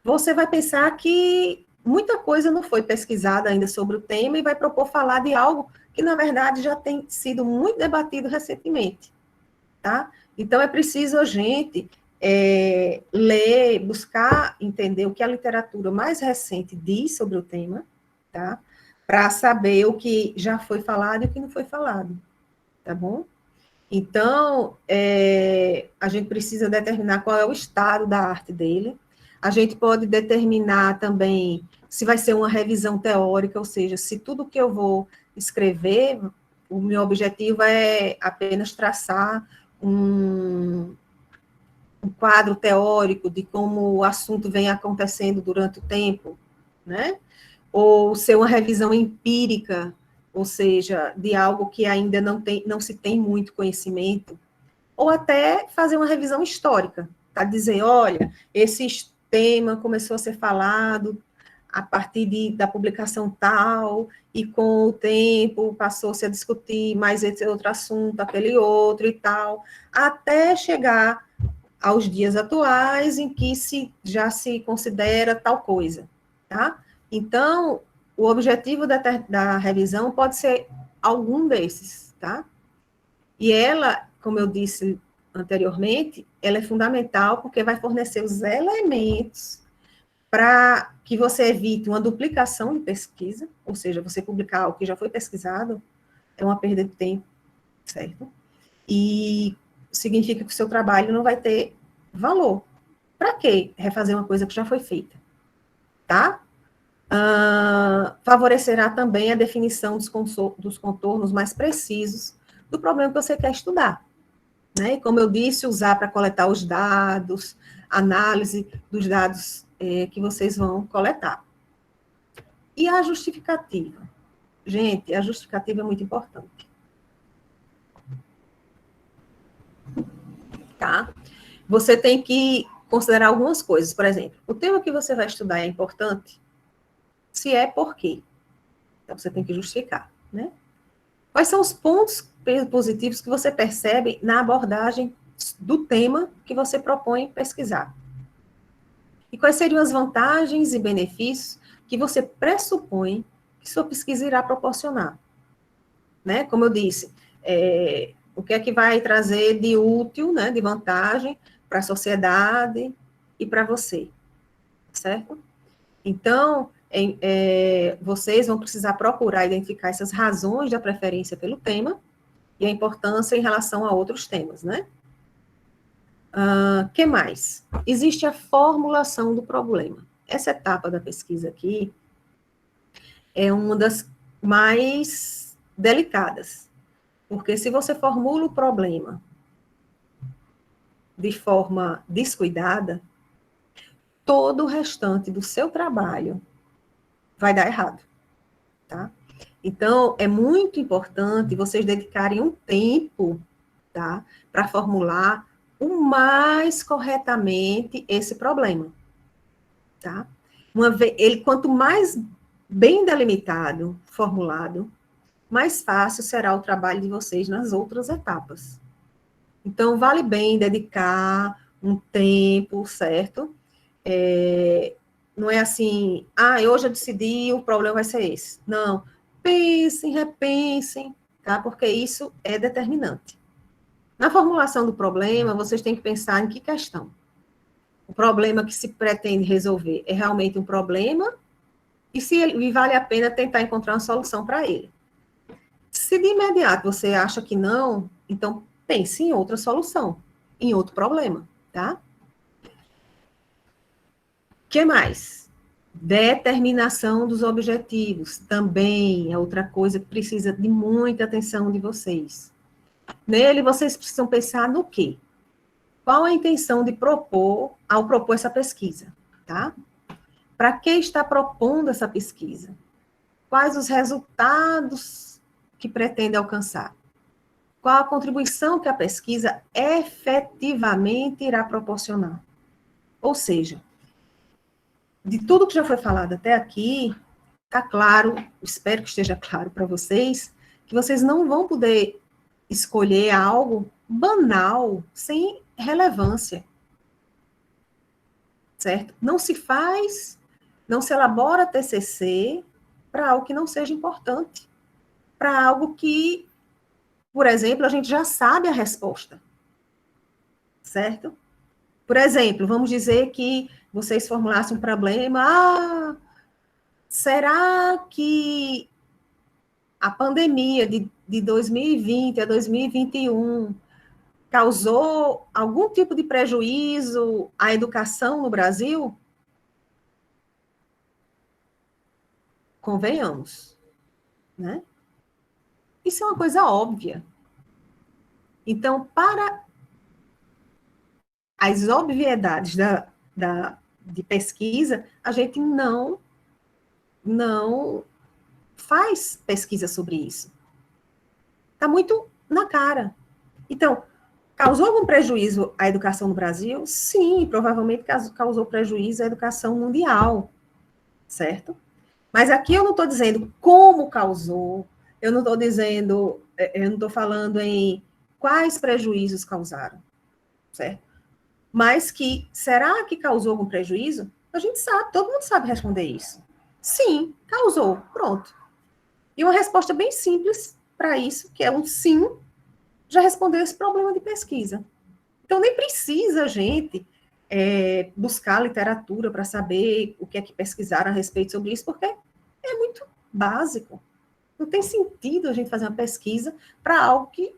você vai pensar que muita coisa não foi pesquisada ainda sobre o tema e vai propor falar de algo que, na verdade, já tem sido muito debatido recentemente, tá? Então, é preciso a gente ler, buscar entender o que a literatura mais recente diz sobre o tema, tá? Para saber o que já foi falado e o que não foi falado, tá bom? Então, a gente precisa determinar qual é o estado da arte dele. A gente pode determinar também se vai ser uma revisão teórica, ou seja, se tudo que eu vou escrever, o meu objetivo é apenas traçar um quadro teórico de como o assunto vem acontecendo durante o tempo, né? Ou ser uma revisão empírica, ou seja, de algo que ainda não se tem muito conhecimento, ou até fazer uma revisão histórica, tá? Dizer, olha, esse tema começou a ser falado a partir da publicação tal, e com o tempo passou-se a discutir mais esse outro assunto, aquele outro e tal, até chegar aos dias atuais em que já se considera tal coisa, tá? Então, o objetivo da revisão pode ser algum desses, tá? E ela, como eu disse anteriormente, ela é fundamental porque vai fornecer os elementos para que você evite uma duplicação de pesquisa, ou seja, você publicar algo que já foi pesquisado, é uma perda de tempo, certo? E significa que o seu trabalho não vai ter valor. Para que refazer uma coisa que já foi feita? Tá? Favorecerá também a definição dos contornos mais precisos do problema que você quer estudar. Né? E como eu disse, usar para coletar os dados, análise dos dados que vocês vão coletar. E a justificativa? Gente, a justificativa é muito importante. Tá? Você tem que considerar algumas coisas. Por exemplo, o tema que você vai estudar é importante? Se é, por quê? Então, você tem que justificar, né? Quais são os pontos positivos que você percebe na abordagem do tema que você propõe pesquisar? E quais seriam as vantagens e benefícios que você pressupõe que sua pesquisa irá proporcionar? Né? Como eu disse, o que é que vai trazer de útil, né, de vantagem para a sociedade e para você, certo? Então, vocês vão precisar procurar identificar essas razões da preferência pelo tema e a importância em relação a outros temas, né? Que mais? Existe a formulação do problema. Essa etapa da pesquisa aqui é uma das mais delicadas, porque se você formula o problema de forma descuidada, todo o restante do seu trabalho vai dar errado, tá? Então, é muito importante vocês dedicarem um tempo, tá, para formular o mais corretamente esse problema, tá? Quanto mais bem delimitado, formulado, mais fácil será o trabalho de vocês nas outras etapas. Então, vale bem dedicar um tempo, certo? Não é assim, hoje eu decidi, o problema vai ser esse. Não, pensem, repensem, tá? Porque isso é determinante. Na formulação do problema, vocês têm que pensar em que questão. O problema que se pretende resolver é realmente um problema e vale a pena tentar encontrar uma solução para ele. Se de imediato você acha que não, então pense em outra solução, em outro problema, tá? O que mais? Determinação dos objetivos, também é outra coisa que precisa de muita atenção de vocês. Nele, vocês precisam pensar no quê? Qual a intenção de ao propor essa pesquisa, tá? Para que está propondo essa pesquisa? Quais os resultados que pretende alcançar? Qual a contribuição que a pesquisa efetivamente irá proporcionar? Ou seja, de tudo que já foi falado até aqui, está claro, espero que esteja claro para vocês, que vocês não vão poder escolher algo banal, sem relevância, certo? Não se elabora TCC para algo que não seja importante, para algo que, por exemplo, a gente já sabe a resposta, certo? Por exemplo, vamos dizer que vocês formulassem um problema, será que a pandemia de 2020 a 2021 causou algum tipo de prejuízo à educação no Brasil? Convenhamos, né? Isso é uma coisa óbvia. Então, para as obviedades de pesquisa, a gente não não faz pesquisa sobre isso. Está muito na cara. Então, causou algum prejuízo à educação no Brasil? Sim, provavelmente causou prejuízo à educação mundial, certo? Mas aqui eu não estou dizendo como causou, eu não estou falando em quais prejuízos causaram, certo? Mas será que causou algum prejuízo? A gente sabe, todo mundo sabe responder isso. Sim, causou, pronto. E uma resposta bem simples para isso, que é um sim, já respondeu esse problema de pesquisa. Então, nem precisa a gente buscar literatura para saber o que é que pesquisaram a respeito sobre isso, porque é muito básico. Não tem sentido a gente fazer uma pesquisa para algo que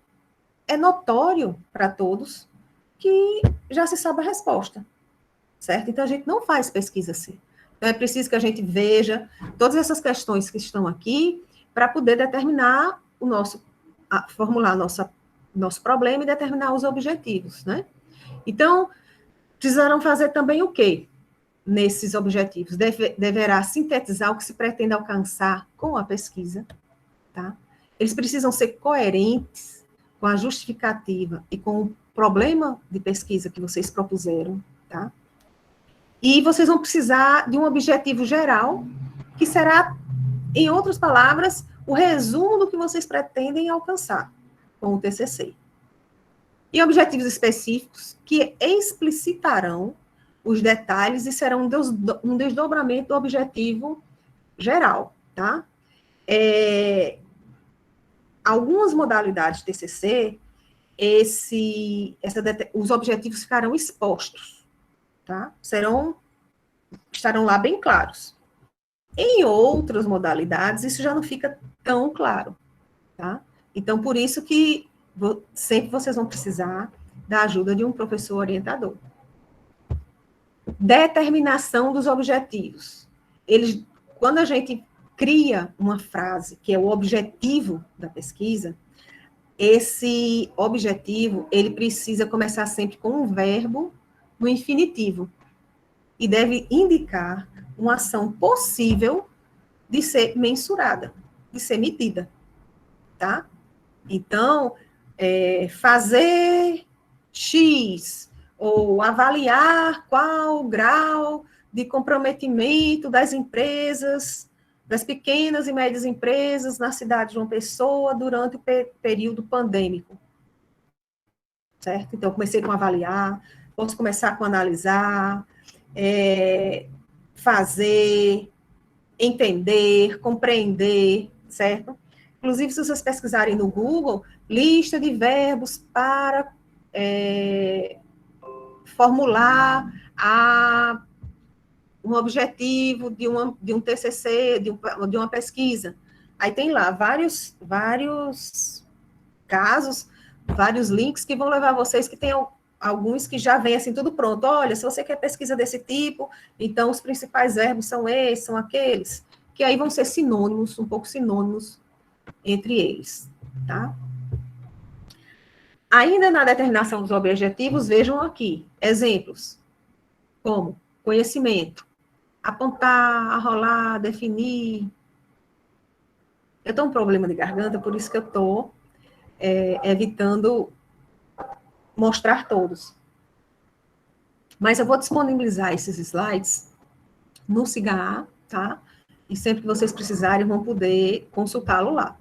é notório para todos, que já se sabe a resposta, certo? Então, a gente não faz pesquisa assim. Então, é preciso que a gente veja todas essas questões que estão aqui para poder determinar formular nosso problema e determinar os objetivos, né? Então, precisarão fazer também o quê? Nesses objetivos, deverá sintetizar o que se pretende alcançar com a pesquisa, tá? Eles precisam ser coerentes com a justificativa e com o problema de pesquisa que vocês propuseram, tá? E vocês vão precisar de um objetivo geral, que será, em outras palavras, o resumo do que vocês pretendem alcançar com o TCC. E objetivos específicos que explicitarão os detalhes e serão um desdobramento do objetivo geral, tá? Algumas modalidades de TCC, os objetivos ficarão expostos, tá? Estarão lá bem claros. Em outras modalidades, isso já não fica tão claro, tá? Então, por isso que sempre vocês vão precisar da ajuda de um professor orientador. Determinação dos objetivos. Quando a gente cria uma frase, que é o objetivo da pesquisa, esse objetivo, ele precisa começar sempre com um verbo no infinitivo e deve indicar uma ação possível de ser mensurada, de ser medida, tá? Então, fazer X, ou avaliar qual o grau de comprometimento das empresas, das pequenas e médias empresas na cidade de João Pessoa durante o período pandêmico. Certo? Então, comecei com avaliar, posso começar com analisar, fazer, entender, compreender, certo? Inclusive, se vocês pesquisarem no Google, lista de verbos para formular um objetivo de um TCC, de uma pesquisa. Aí tem lá vários casos, vários links que vão levar vocês, que tem alguns que já vem assim tudo pronto. Olha, se você quer pesquisa desse tipo, então os principais verbos são esses, são aqueles, que aí vão ser sinônimos, um pouco sinônimos entre eles, tá? Ainda na determinação dos objetivos, vejam aqui exemplos, como conhecimento, apontar, arrolar, definir. Eu estou com um problema de garganta, por isso que eu estou evitando mostrar todos. Mas eu vou disponibilizar esses slides no SIGA, tá? E sempre que vocês precisarem, vão poder consultá-lo lá.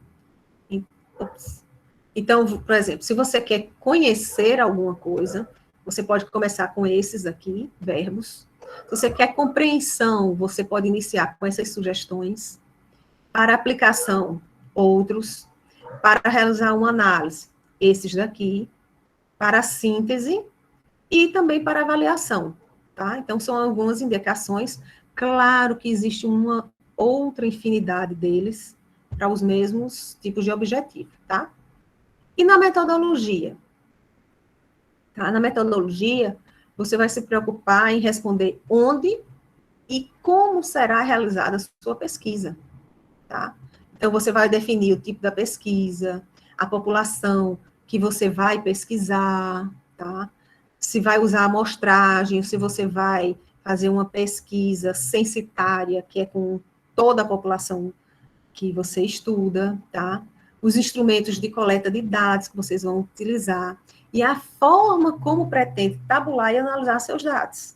Então, por exemplo, se você quer conhecer alguma coisa, você pode começar com esses aqui, verbos. Se você quer compreensão, você pode iniciar com essas sugestões. Para aplicação, outros. Para realizar uma análise, esses daqui. Para síntese e também para avaliação, tá? Então, são algumas indicações. Claro que existe uma outra infinidade deles para os mesmos tipos de objetivo, tá? E na metodologia? Tá? Na metodologia, você vai se preocupar em responder onde e como será realizada a sua pesquisa, tá? Então, você vai definir o tipo da pesquisa, a população que você vai pesquisar, tá? Se vai usar amostragem, se você vai fazer uma pesquisa censitária, que é com toda a população que você estuda, tá? Os instrumentos de coleta de dados que vocês vão utilizar e a forma como pretende tabular e analisar seus dados.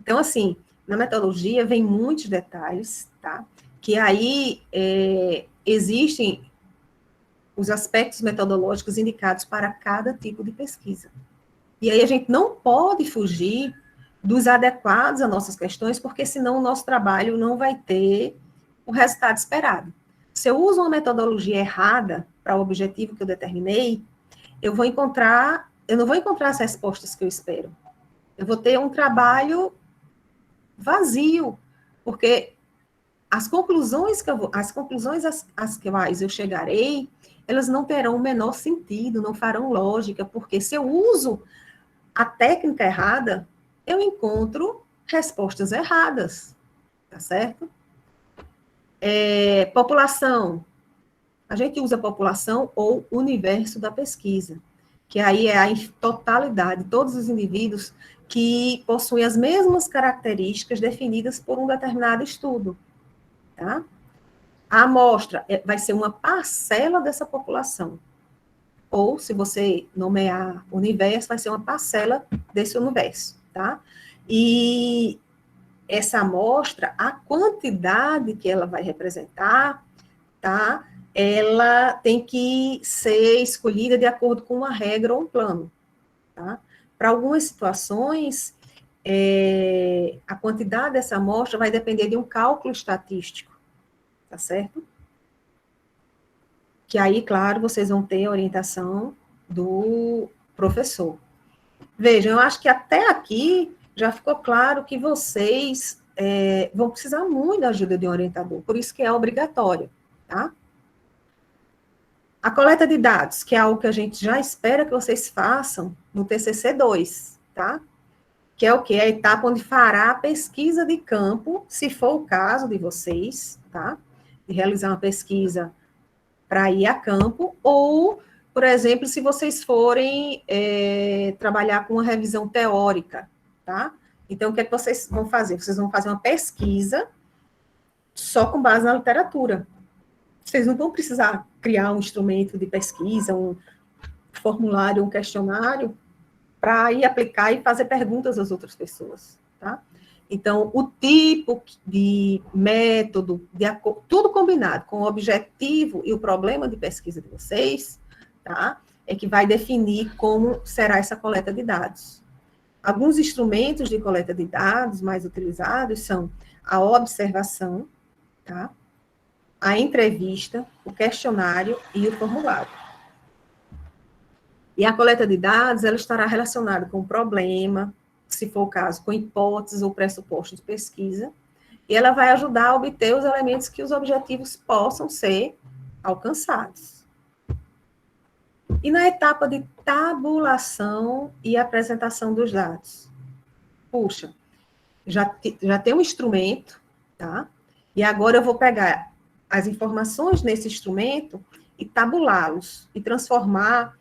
Então, assim, na metodologia vem muitos detalhes, tá? Que aí existem os aspectos metodológicos indicados para cada tipo de pesquisa. E aí a gente não pode fugir dos adequados às nossas questões, porque senão o nosso trabalho não vai ter o resultado esperado. Se eu uso uma metodologia errada para o objetivo que eu determinei, eu não vou encontrar as respostas que eu espero. Eu vou ter um trabalho vazio, porque as conclusões às quais eu chegarei, elas não terão o menor sentido, não farão lógica, porque se eu uso a técnica errada, eu encontro respostas erradas, tá certo? População. A gente usa população ou universo da pesquisa, que aí é a totalidade, todos os indivíduos que possuem as mesmas características definidas por um determinado estudo, tá? A amostra vai ser uma parcela dessa população. Ou, se você nomear universo, vai ser uma parcela desse universo, tá? E essa amostra, a quantidade que ela vai representar, tá? Ela tem que ser escolhida de acordo com uma regra ou um plano, tá? Para algumas situações, a quantidade dessa amostra vai depender de um cálculo estatístico, tá certo? Que aí, claro, vocês vão ter a orientação do professor. Vejam, eu acho que até aqui já ficou claro que vocês vão precisar muito da ajuda de um orientador, por isso que é obrigatório, tá? A coleta de dados, que é algo que a gente já espera que vocês façam no TCC2, tá? Que é o quê? A etapa onde fará a pesquisa de campo, se for o caso de vocês, tá? De realizar uma pesquisa para ir a campo, ou, por exemplo, se vocês forem trabalhar com uma revisão teórica, tá? Então, o que é que vocês vão fazer? Vocês vão fazer uma pesquisa só com base na literatura. Vocês não vão precisar criar um instrumento de pesquisa, um formulário, um questionário, para ir aplicar e fazer perguntas às outras pessoas, tá? Então, o tipo de método, tudo combinado com o objetivo e o problema de pesquisa de vocês, tá? É que vai definir como será essa coleta de dados. Alguns instrumentos de coleta de dados mais utilizados são a observação, tá? A entrevista, o questionário e o formulário. E a coleta de dados, ela estará relacionada com o problema, se for o caso, com hipóteses ou pressupostos de pesquisa, e ela vai ajudar a obter os elementos que os objetivos possam ser alcançados. E na etapa de tabulação e apresentação dos dados? Puxa, já tem um instrumento, tá? E agora eu vou pegar as informações nesse instrumento e tabulá-los, e transformar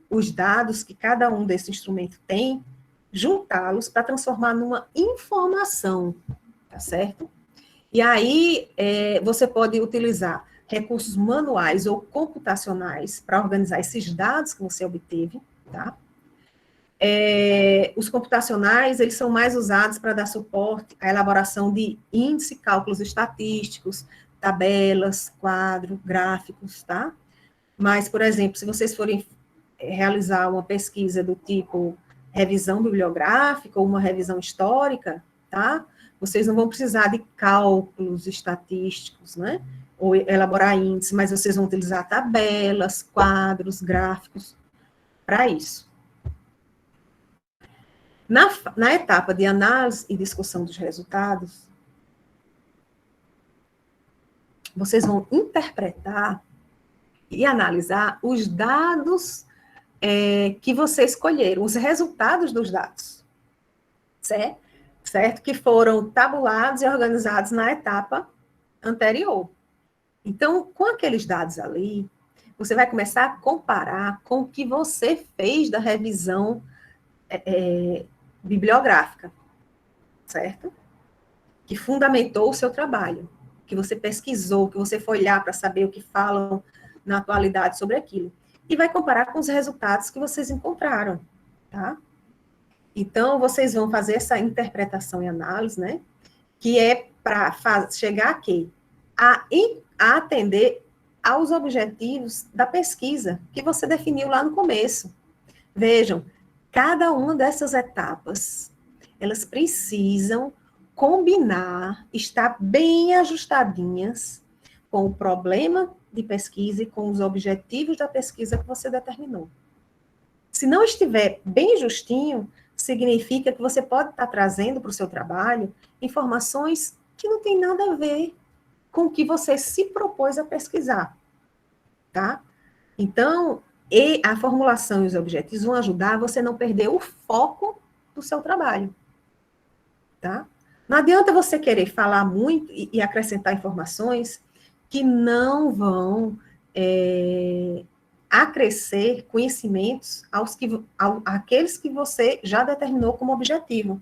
os dados que cada um desse instrumento tem, juntá-los para transformar numa informação, tá certo? E aí, você pode utilizar recursos manuais ou computacionais para organizar esses dados que você obteve, tá? Os computacionais, eles são mais usados para dar suporte à elaboração de índice, cálculos estatísticos, tabelas, quadros, gráficos, tá? Mas, por exemplo, se vocês forem realizar uma pesquisa do tipo revisão bibliográfica ou uma revisão histórica, tá? Vocês não vão precisar de cálculos estatísticos, né? Ou elaborar índices, mas vocês vão utilizar tabelas, quadros, gráficos para isso. Na etapa de análise e discussão dos resultados, vocês vão interpretar e analisar os dados que vocês escolheram, os resultados dos dados, certo? Que foram tabulados e organizados na etapa anterior. Então, com aqueles dados ali, você vai começar a comparar com o que você fez da revisão bibliográfica, certo? que fundamentou o seu trabalho, que você pesquisou, que você foi olhar para saber o que falam na atualidade sobre aquilo. E vai comparar com os resultados que vocês encontraram, tá? Então, vocês vão fazer essa interpretação e análise, né? Que é para chegar a quê? A atender aos objetivos da pesquisa que você definiu lá no começo. Vejam, cada uma dessas etapas, elas precisam combinar, estar bem ajustadinhas com o problema de pesquisa e com os objetivos da pesquisa que você determinou. Se não estiver bem justinho, significa que você pode estar trazendo para o seu trabalho informações que não tem nada a ver com o que você se propôs a pesquisar, tá? Então, a formulação e os objetivos vão ajudar você a não perder o foco do seu trabalho, tá? Não adianta você querer falar muito e acrescentar informações que não vão acrescer conhecimentos àqueles que você já determinou como objetivo,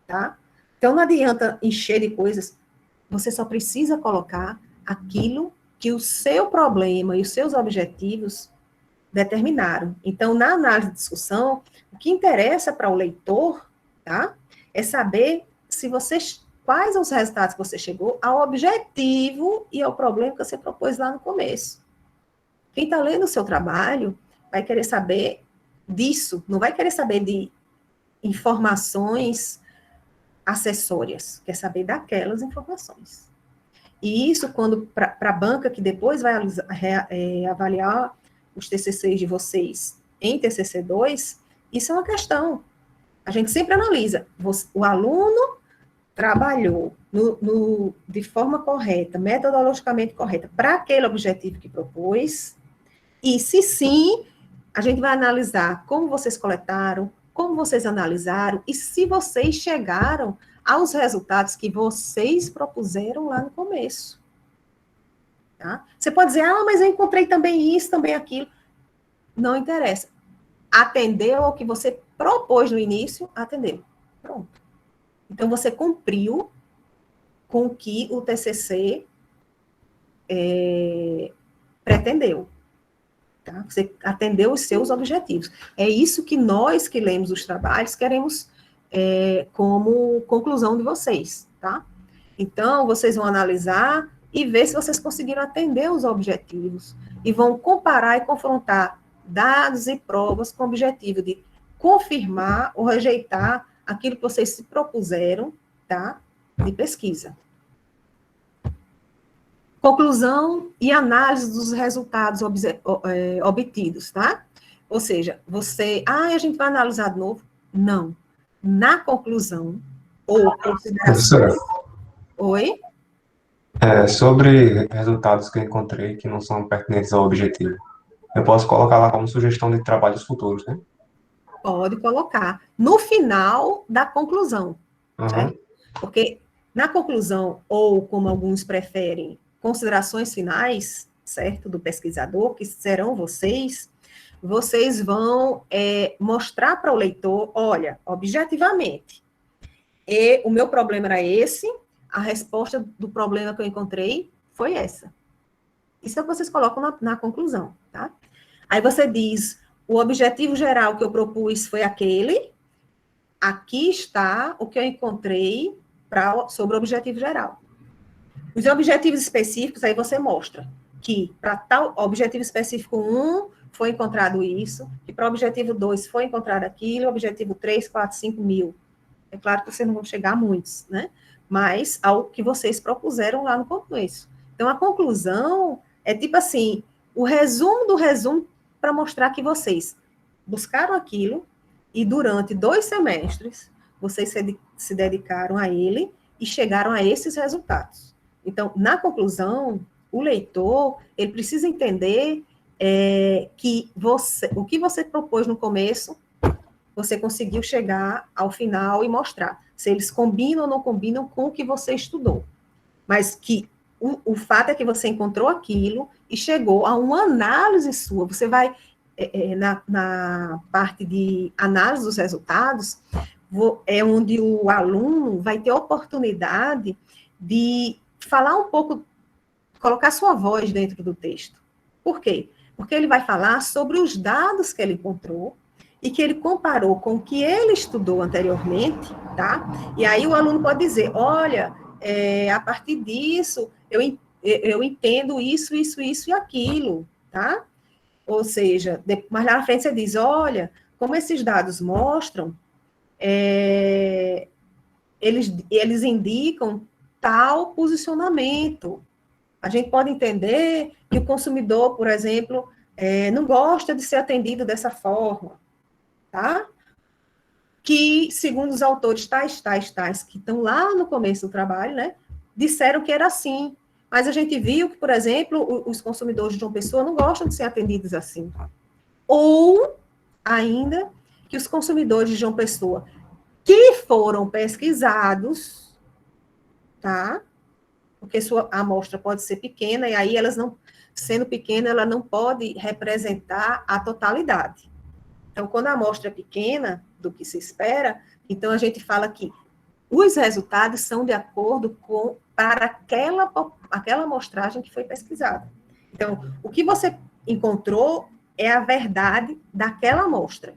tá? Então, não adianta encher de coisas, você só precisa colocar aquilo que o seu problema e os seus objetivos determinaram. Então, na análise de discussão, o que interessa para o leitor, tá, é saber se você, quais são os resultados que você chegou ao objetivo e ao problema que você propôs lá no começo. Quem está lendo o seu trabalho vai querer saber disso, não vai querer saber de informações acessórias, quer saber daquelas informações. E isso, quando para a banca que depois vai avaliar os TCCs de vocês em TCC2, isso é uma questão. A gente sempre analisa. O aluno trabalhou de forma correta, metodologicamente correta, para aquele objetivo que propôs, e se sim, a gente vai analisar como vocês coletaram, como vocês analisaram, e se vocês chegaram aos resultados que vocês propuseram lá no começo. Tá? Você pode dizer, mas eu encontrei também isso, também aquilo. Não interessa. Atendeu ao que você propôs no início, atendeu. Pronto. Então, você cumpriu com o que o TCC pretendeu. Tá? Você atendeu os seus objetivos. É isso que nós que lemos os trabalhos queremos como conclusão de vocês, tá? Então, vocês vão analisar e ver se vocês conseguiram atender os objetivos e vão comparar e confrontar dados e provas com o objetivo de confirmar ou rejeitar aquilo que vocês se propuseram, tá? De pesquisa. Conclusão e análise dos resultados obtidos, tá? Ou seja, a gente vai analisar de novo? Não. Na conclusão, ou considerações... Oi? Sobre resultados que eu encontrei que não são pertinentes ao objetivo, eu posso colocar lá como sugestão de trabalhos futuros, né? Pode colocar. No final da conclusão, certo? Porque na conclusão, ou como alguns preferem, considerações finais, certo, do pesquisador, que serão vocês vão mostrar para o leitor, olha, objetivamente, o meu problema era esse, a resposta do problema que eu encontrei foi essa. Isso é o que vocês colocam na conclusão, tá? Aí você diz, o objetivo geral que eu propus foi aquele, aqui está o que eu encontrei sobre o objetivo geral. Os objetivos específicos, aí você mostra que para tal objetivo específico 1 foi encontrado isso, e para o objetivo 2 foi encontrado aquilo, objetivo 3, 4, 5 mil. É claro que vocês não vão chegar a muitos, né? Mas ao que vocês propuseram lá no começo. Então, a conclusão é tipo assim, o resumo do resumo para mostrar que vocês buscaram aquilo e durante 2 semestres vocês se dedicaram a ele e chegaram a esses resultados. Então, na conclusão, o leitor, ele precisa entender que o que você propôs no começo, você conseguiu chegar ao final e mostrar se eles combinam ou não combinam com o que você estudou. Mas que o fato é que você encontrou aquilo e chegou a uma análise sua. Você vai, na parte de análise dos resultados, é onde o aluno vai ter a oportunidade de falar um pouco, colocar sua voz dentro do texto. Por quê? Porque ele vai falar sobre os dados que ele encontrou e que ele comparou com o que ele estudou anteriormente, tá? E aí o aluno pode dizer, olha, a partir disso, eu entendo isso, isso, isso e aquilo, tá? Ou seja, mais lá na frente você diz, olha, como esses dados mostram, eles indicam tal posicionamento. A gente pode entender que o consumidor, por exemplo, não gosta de ser atendido dessa forma, tá? Que, segundo os autores tais, que estão lá no começo do trabalho, né, disseram que era assim. Mas a gente viu que, por exemplo, os consumidores de uma pessoa não gostam de ser atendidos assim. Ou, ainda, que os consumidores de uma pessoa que foram pesquisados, tá? Porque sua amostra pode ser pequena, e aí elas não, sendo pequena, ela não pode representar a totalidade. Então, quando a amostra é pequena do que se espera, então a gente fala que os resultados são de acordo com para aquela amostragem que foi pesquisada. Então, o que você encontrou é a verdade daquela amostra,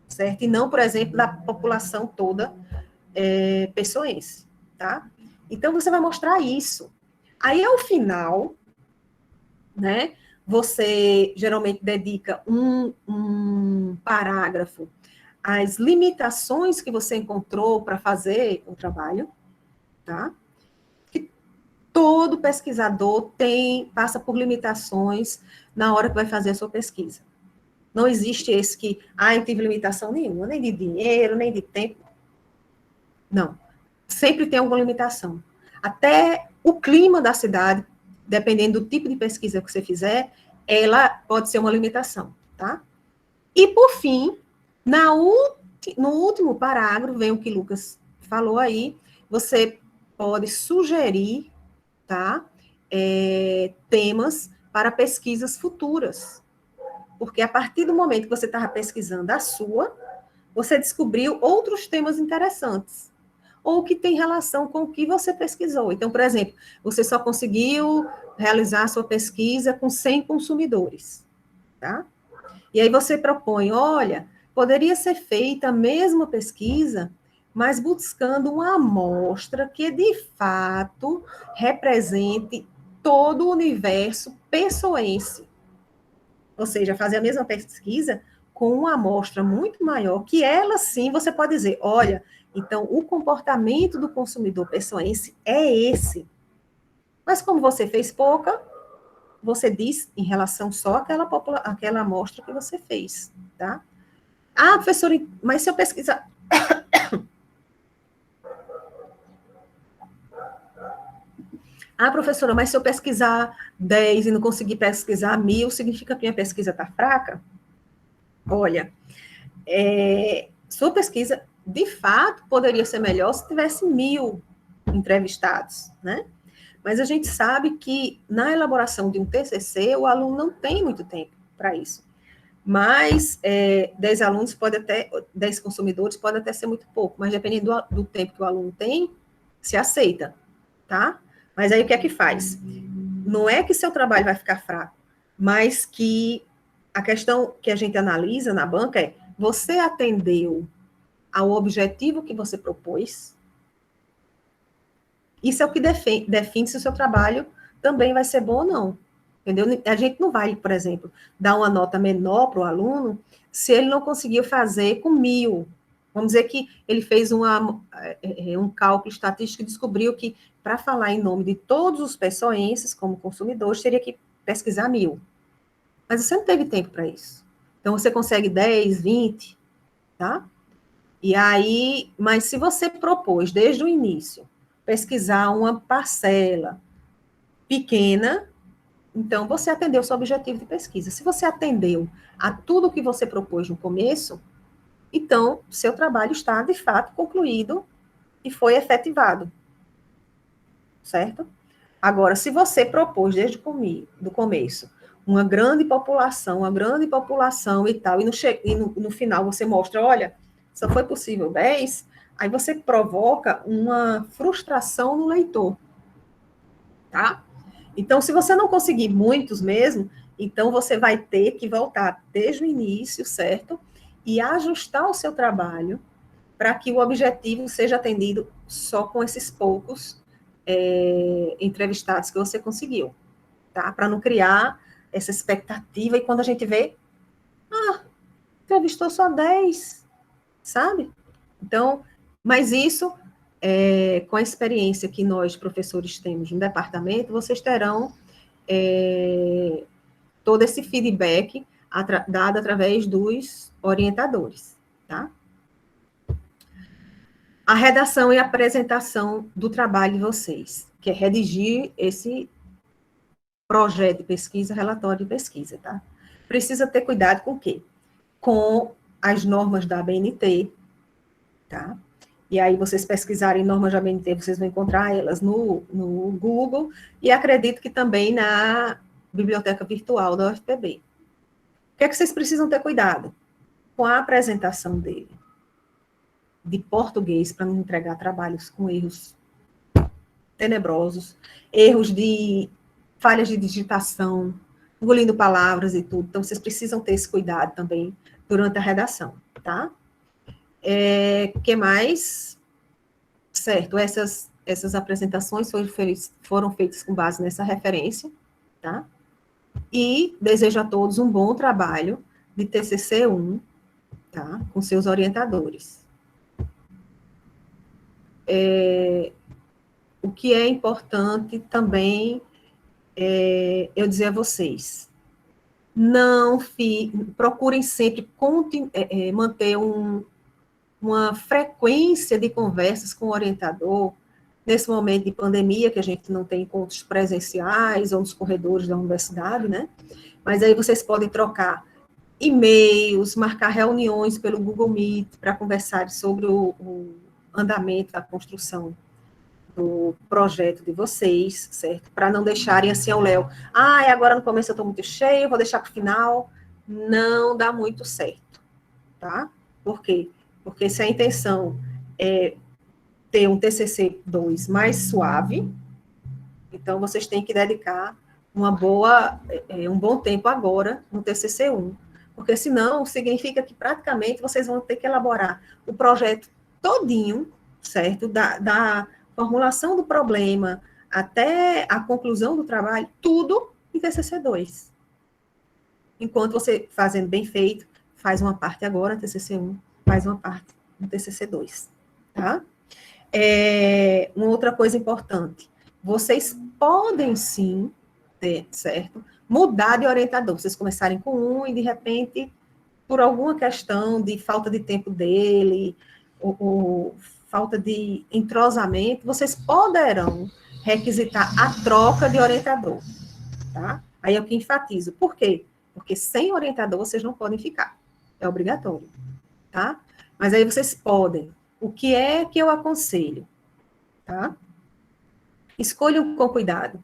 certo? E não, por exemplo, da população toda pessoense, tá? Então, você vai mostrar isso. Aí, ao final, né, você geralmente dedica um parágrafo às limitações que você encontrou para fazer o trabalho, tá? Que todo pesquisador passa por limitações na hora que vai fazer a sua pesquisa. Não existe esse que, eu tive limitação nenhuma, nem de dinheiro, nem de tempo. Não. Sempre tem alguma limitação. Até o clima da cidade, dependendo do tipo de pesquisa que você fizer, ela pode ser uma limitação, tá? E, por fim, no último parágrafo, vem o que Lucas falou aí, você pode sugerir, tá? Temas para pesquisas futuras. Porque a partir do momento que você estava pesquisando a sua, você descobriu outros temas interessantes, ou que tem relação com o que você pesquisou. Então, por exemplo, você só conseguiu realizar a sua pesquisa com 100 consumidores, tá? E aí você propõe, olha, poderia ser feita a mesma pesquisa, mas buscando uma amostra que, de fato, represente todo o universo pessoense. Ou seja, fazer a mesma pesquisa com uma amostra muito maior, que ela sim, você pode dizer, olha, então o comportamento do consumidor pessoense é esse. Mas como você fez pouca, você diz em relação só àquela amostra que você fez, tá? Professora, mas se eu pesquisar... professora, mas se eu pesquisar 10 e não conseguir pesquisar 1000, significa que minha pesquisa está fraca? Olha, sua pesquisa, de fato, poderia ser melhor se tivesse 1000 entrevistados, né? Mas a gente sabe que na elaboração de um TCC, o aluno não tem muito tempo para isso. Mas 10 alunos 10 consumidores pode até ser muito pouco, mas dependendo do tempo que o aluno tem, se aceita, tá? Mas aí o que é que faz? Não é que seu trabalho vai ficar fraco, mas que a questão que a gente analisa na banca é: você atendeu ao objetivo que você propôs? Isso é o que define se o seu trabalho também vai ser bom ou não. Entendeu? A gente não vai, por exemplo, dar uma nota menor para o aluno se ele não conseguiu fazer com 1000. Vamos dizer que ele fez um cálculo estatístico e descobriu que, para falar em nome de todos os pessoenses, como consumidores, teria que pesquisar 1000. Mas você não teve tempo para isso. Então, você consegue 10, 20, tá? E aí, mas se você propôs, desde o início, pesquisar uma parcela pequena, então você atendeu o seu objetivo de pesquisa. Se você atendeu a tudo que você propôs no começo, então seu trabalho está, de fato, concluído e foi efetivado. Certo? Agora, se você propôs desde o começo uma grande população e tal, e no final você mostra, olha, só foi possível 10, aí você provoca uma frustração no leitor, tá? Então, se você não conseguir muitos mesmo, então você vai ter que voltar desde o início, certo? E ajustar o seu trabalho para que o objetivo seja atendido só com esses poucos entrevistados que você conseguiu, tá? Para não criar essa expectativa e quando a gente vê, entrevistou só 10, sabe? Então, mas isso, com a experiência que nós, professores, temos no departamento, vocês terão todo esse feedback dado através dos orientadores, tá? A redação e apresentação do trabalho de vocês, que é redigir esse projeto de pesquisa, relatório de pesquisa, tá? Precisa ter cuidado com o quê? Com as normas da ABNT, tá? E aí, vocês pesquisarem normas da ABNT, vocês vão encontrar elas no Google, e acredito que também na biblioteca virtual da UFPB. O que é que vocês precisam ter cuidado? Com a apresentação dele, de português, para não entregar trabalhos com erros tenebrosos, erros de falhas de digitação, engolindo palavras e tudo. Então, vocês precisam ter esse cuidado também durante a redação, tá? Que mais? Certo, essas apresentações foram feitas com base nessa referência, tá? E desejo a todos um bom trabalho de TCC1, tá? Com seus orientadores. O que é importante também eu dizer a vocês, procurem sempre manter uma frequência de conversas com o orientador, nesse momento de pandemia, que a gente não tem encontros presenciais ou nos corredores da universidade, né? Mas aí vocês podem trocar e-mails, marcar reuniões pelo Google Meet para conversar sobre o andamento da construção do projeto de vocês, certo? Para não deixarem assim ao léu, agora no começo eu estou muito cheio, vou deixar para o final. Não dá muito certo, tá? Por quê? Porque se a intenção é ter um TCC2 mais suave, então vocês têm que dedicar um bom tempo agora no TCC1, porque senão significa que praticamente vocês vão ter que elaborar o projeto todinho, certo? Da formulação do problema até a conclusão do trabalho, tudo em TCC2. Enquanto você, fazendo bem feito, faz uma parte agora no TCC1, faz uma parte no TCC2, tá? Uma outra coisa importante, vocês podem sim, certo? Mudar de orientador, vocês começarem com um e de repente, por alguma questão de falta de tempo dele, ou falta de entrosamento, vocês poderão requisitar a troca de orientador, tá? Aí é o que enfatizo. Por quê? Porque sem orientador vocês não podem ficar. É obrigatório, tá? Mas aí vocês podem. O que é que eu aconselho, tá? Escolham com cuidado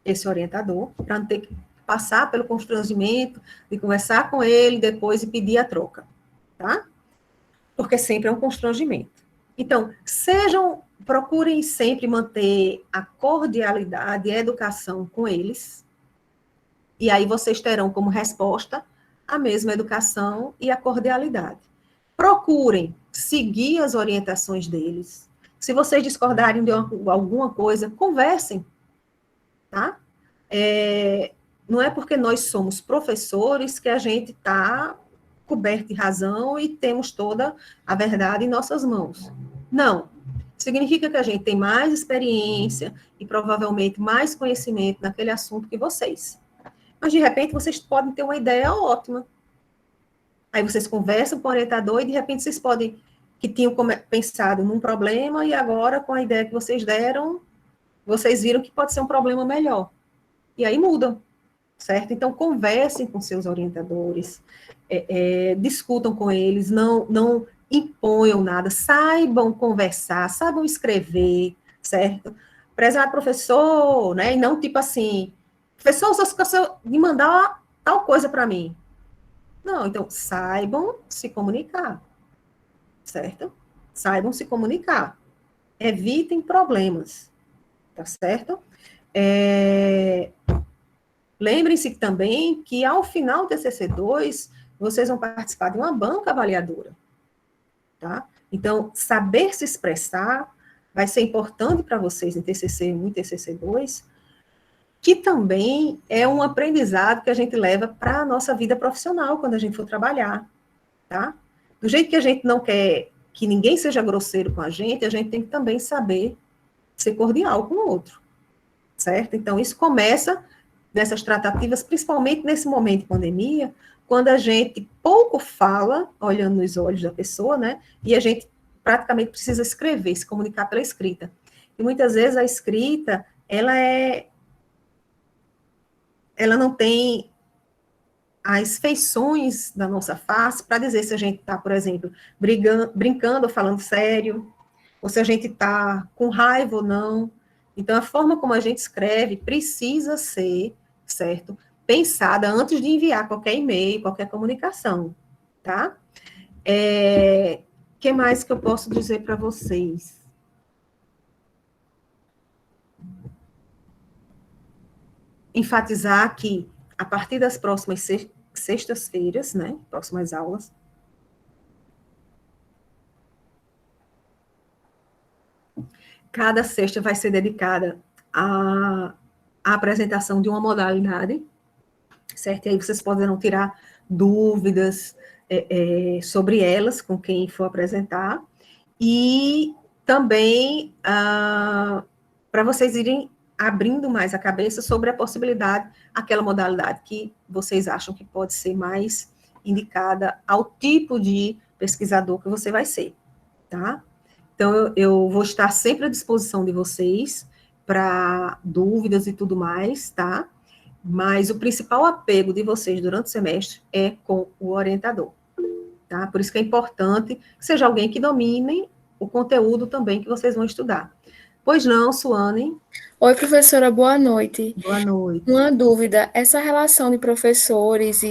esse orientador, para não ter que passar pelo constrangimento de conversar com ele depois e pedir a troca, tá? Porque sempre é um constrangimento. Então, procurem sempre manter a cordialidade e a educação com eles, e aí vocês terão como resposta a mesma educação e a cordialidade. Procurem seguir as orientações deles. Se vocês discordarem de alguma coisa, conversem, tá? Não é porque nós somos professores que a gente está coberto de razão e temos toda a verdade em nossas mãos. Não. Significa que a gente tem mais experiência e provavelmente mais conhecimento naquele assunto que vocês. Mas, de repente, vocês podem ter uma ideia ótima. Aí vocês conversam com o orientador e, de repente, vocês podem, que tinham pensado num problema e agora, com a ideia que vocês deram, vocês viram que pode ser um problema melhor. E aí mudam, certo? Então, conversem com seus orientadores, discutam com eles, não imponham nada, saibam conversar, saibam escrever, certo? Prezado professor, né? E não tipo assim, professor, só esqueceu de mandar tal coisa para mim. Não, então, saibam se comunicar, certo? Saibam se comunicar. Evitem problemas, tá certo? Lembrem-se também que, ao final do TCC2, vocês vão participar de uma banca avaliadora, tá? Então, saber se expressar vai ser importante para vocês em TCC1 e TCC2, que também é um aprendizado que a gente leva para a nossa vida profissional, quando a gente for trabalhar, tá? Do jeito que a gente não quer que ninguém seja grosseiro com a gente tem que também saber ser cordial com o outro, certo? Então, isso começa nessas tratativas, principalmente nesse momento de pandemia, quando a gente pouco fala, olhando nos olhos da pessoa, né? E a gente praticamente precisa escrever, se comunicar pela escrita. E muitas vezes a escrita, ela não tem as feições da nossa face para dizer se a gente está, por exemplo, brincando ou falando sério, ou se a gente está com raiva ou não. Então, a forma como a gente escreve precisa ser, certo, pensada antes de enviar qualquer e-mail, qualquer comunicação, tá? Que mais que eu posso dizer para vocês? Enfatizar que, a partir das próximas sextas-feiras, né, próximas aulas, cada sexta vai ser dedicada à apresentação de uma modalidade, certo? E aí vocês poderão tirar dúvidas sobre elas com quem for apresentar, e também para vocês irem abrindo mais a cabeça sobre a possibilidade, aquela modalidade que vocês acham que pode ser mais indicada ao tipo de pesquisador que você vai ser, tá? Então, eu vou estar sempre à disposição de vocês para dúvidas e tudo mais, tá? Mas o principal apego de vocês durante o semestre é com o orientador, tá? Por isso que é importante que seja alguém que domine o conteúdo também que vocês vão estudar. Pois não, Suane? Oi, professora, boa noite. Boa noite. Uma dúvida, essa relação de professores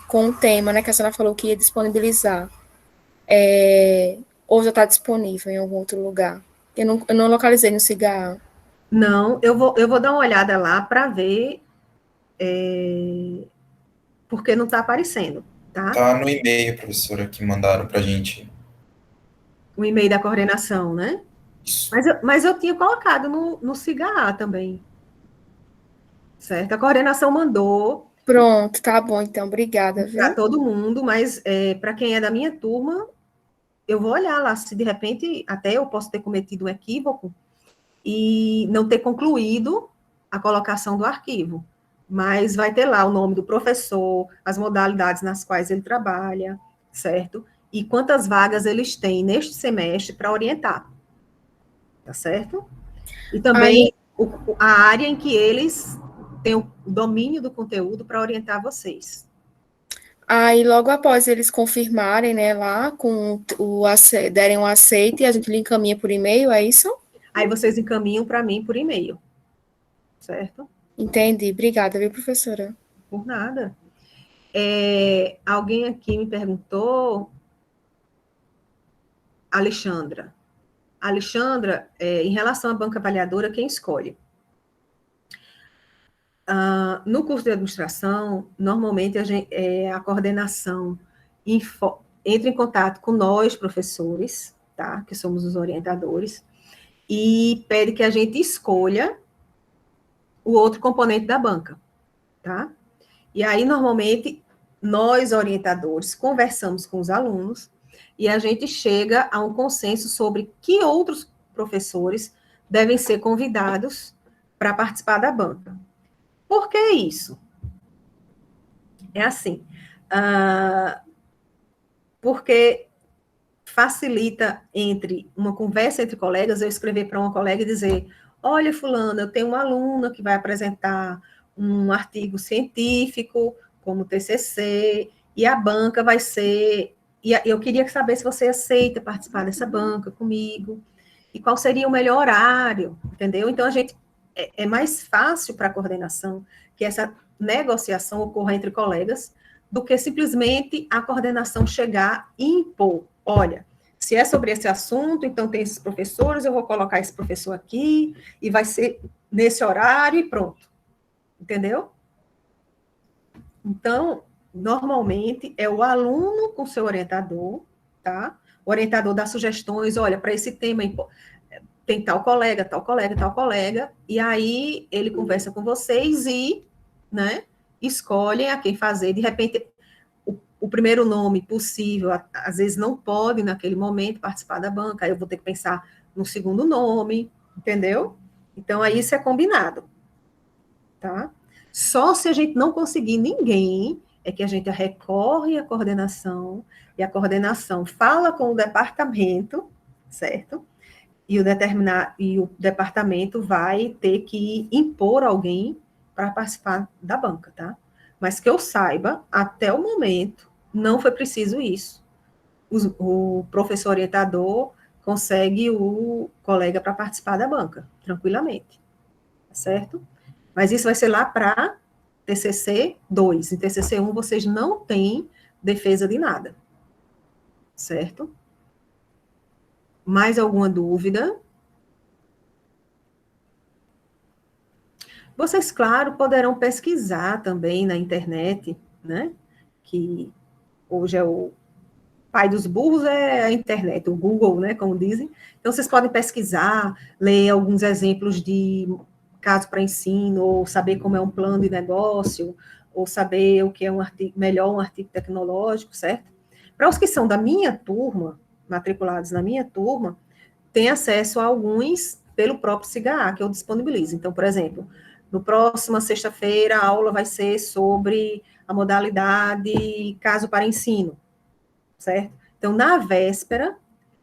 com o tema, né, que a senhora falou que ia disponibilizar, ou já está disponível em algum outro lugar? Eu não localizei no CIGA. Não, eu vou dar uma olhada lá para ver, porque não está aparecendo, tá? Tá no e-mail, professora, que mandaram para a gente. O e-mail da coordenação, né? Isso. Mas eu tinha colocado no CIGA também, certo? A coordenação mandou Pronto, tá bom, então, obrigada, viu? para todo mundo, mas para quem é da minha turma, eu vou olhar lá, se de repente até eu posso ter cometido um equívoco e não ter concluído a colocação do arquivo, mas vai ter lá o nome do professor, as modalidades nas quais ele trabalha, certo? E quantas vagas eles têm neste semestre para orientar, tá certo? E também a área em que eles têm o domínio do conteúdo para orientar vocês. Aí, logo após eles confirmarem, né, lá, derem um aceite, e a gente lhe encaminha por e-mail, é isso? Aí vocês encaminham para mim por e-mail, certo? Entendi, obrigada, viu, professora? Por nada. Alguém aqui me perguntou, Alexandra, em relação à banca avaliadora, quem escolhe? No curso de administração, normalmente a coordenação entra em contato com nós, professores, tá? Que somos os orientadores, e pede que a gente escolha o outro componente da banca, tá? E aí, normalmente, nós, orientadores, conversamos com os alunos e a gente chega a um consenso sobre que outros professores devem ser convidados para participar da banca. Por que isso? É assim, porque facilita uma conversa entre colegas, eu escrever para uma colega e dizer, olha, fulana, eu tenho uma aluna que vai apresentar um artigo científico, como TCC, e a banca vai ser... E eu queria saber se você aceita participar dessa banca comigo, e qual seria o melhor horário, entendeu? Então, é mais fácil para a coordenação que essa negociação ocorra entre colegas do que simplesmente a coordenação chegar e impor olha, se é sobre esse assunto, então tem esses professores, eu vou colocar esse professor aqui, e vai ser nesse horário e pronto. Entendeu? Então, normalmente, é o aluno com seu orientador, tá? O orientador dá sugestões, olha, para esse tema tem tal colega, tal colega, tal colega, e aí ele conversa com vocês e, né, escolhem a quem fazer. De repente, o primeiro nome possível, às vezes não pode, naquele momento, participar da banca, aí eu vou ter que pensar no segundo nome, entendeu? Então, aí isso é combinado, tá? Só se a gente não conseguir ninguém, é que a gente recorre à coordenação, e a coordenação fala com o departamento, certo? E o departamento vai ter que impor alguém para participar da banca, tá? Mas que eu saiba, até o momento, não foi preciso isso. O professor orientador consegue o colega para participar da banca, tranquilamente, tá certo? Mas isso vai ser lá para TCC 2. Em TCC 1, vocês não têm defesa de nada, certo? Mais alguma dúvida? Vocês, claro, poderão pesquisar também na internet, né? Que hoje é o pai dos burros é a internet, o Google, né? Como dizem. Então, vocês podem pesquisar, ler alguns exemplos de caso para ensino, ou saber como é um plano de negócio, ou saber o que é melhor um artigo tecnológico, certo? Para os que são da minha turma, matriculados na minha turma, tem acesso a alguns pelo próprio CIGA, que eu disponibilizo. Então, por exemplo, no próxima sexta-feira, a aula vai ser sobre a modalidade caso para ensino, certo? Então, na véspera,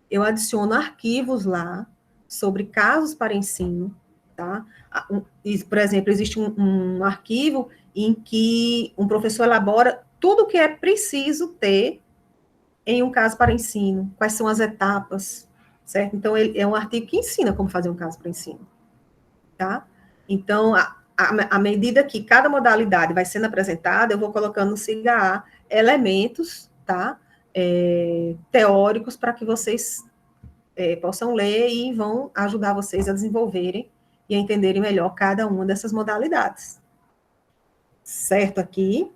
eu adiciono arquivos lá sobre casos para ensino, tá? Por exemplo, existe um arquivo em que um professor elabora tudo o que é preciso ter em um caso para ensino, quais são as etapas, certo? Então, ele é um artigo que ensina como fazer um caso para ensino, tá? Então, à medida que cada modalidade vai sendo apresentada, eu vou colocando no CIGA elementos, tá? Teóricos para que vocês possam ler e vão ajudar vocês a desenvolverem e a entenderem melhor cada uma dessas modalidades. Certo aqui?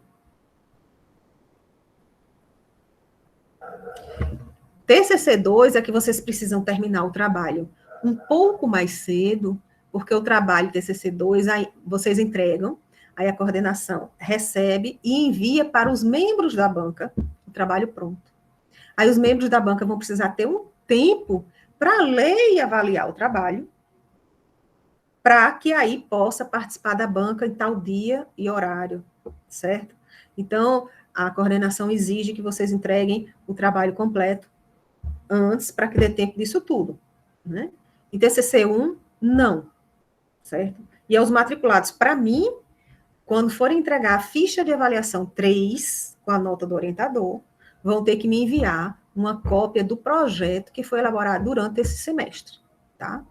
TCC2 é que vocês precisam terminar o trabalho um pouco mais cedo, porque o trabalho TCC2 aí vocês entregam, aí a coordenação recebe e envia para os membros da banca o trabalho pronto. Aí os membros da banca vão precisar ter um tempo para ler e avaliar o trabalho, para que aí possa participar da banca em tal dia e horário, certo? Então, a coordenação exige que vocês entreguem o trabalho completo antes, para que dê tempo disso tudo, né? Em TCC1, não, certo? E aos matriculados, para mim, quando forem entregar a ficha de avaliação 3, com a nota do orientador, vão ter que me enviar uma cópia do projeto que foi elaborado durante esse semestre, tá?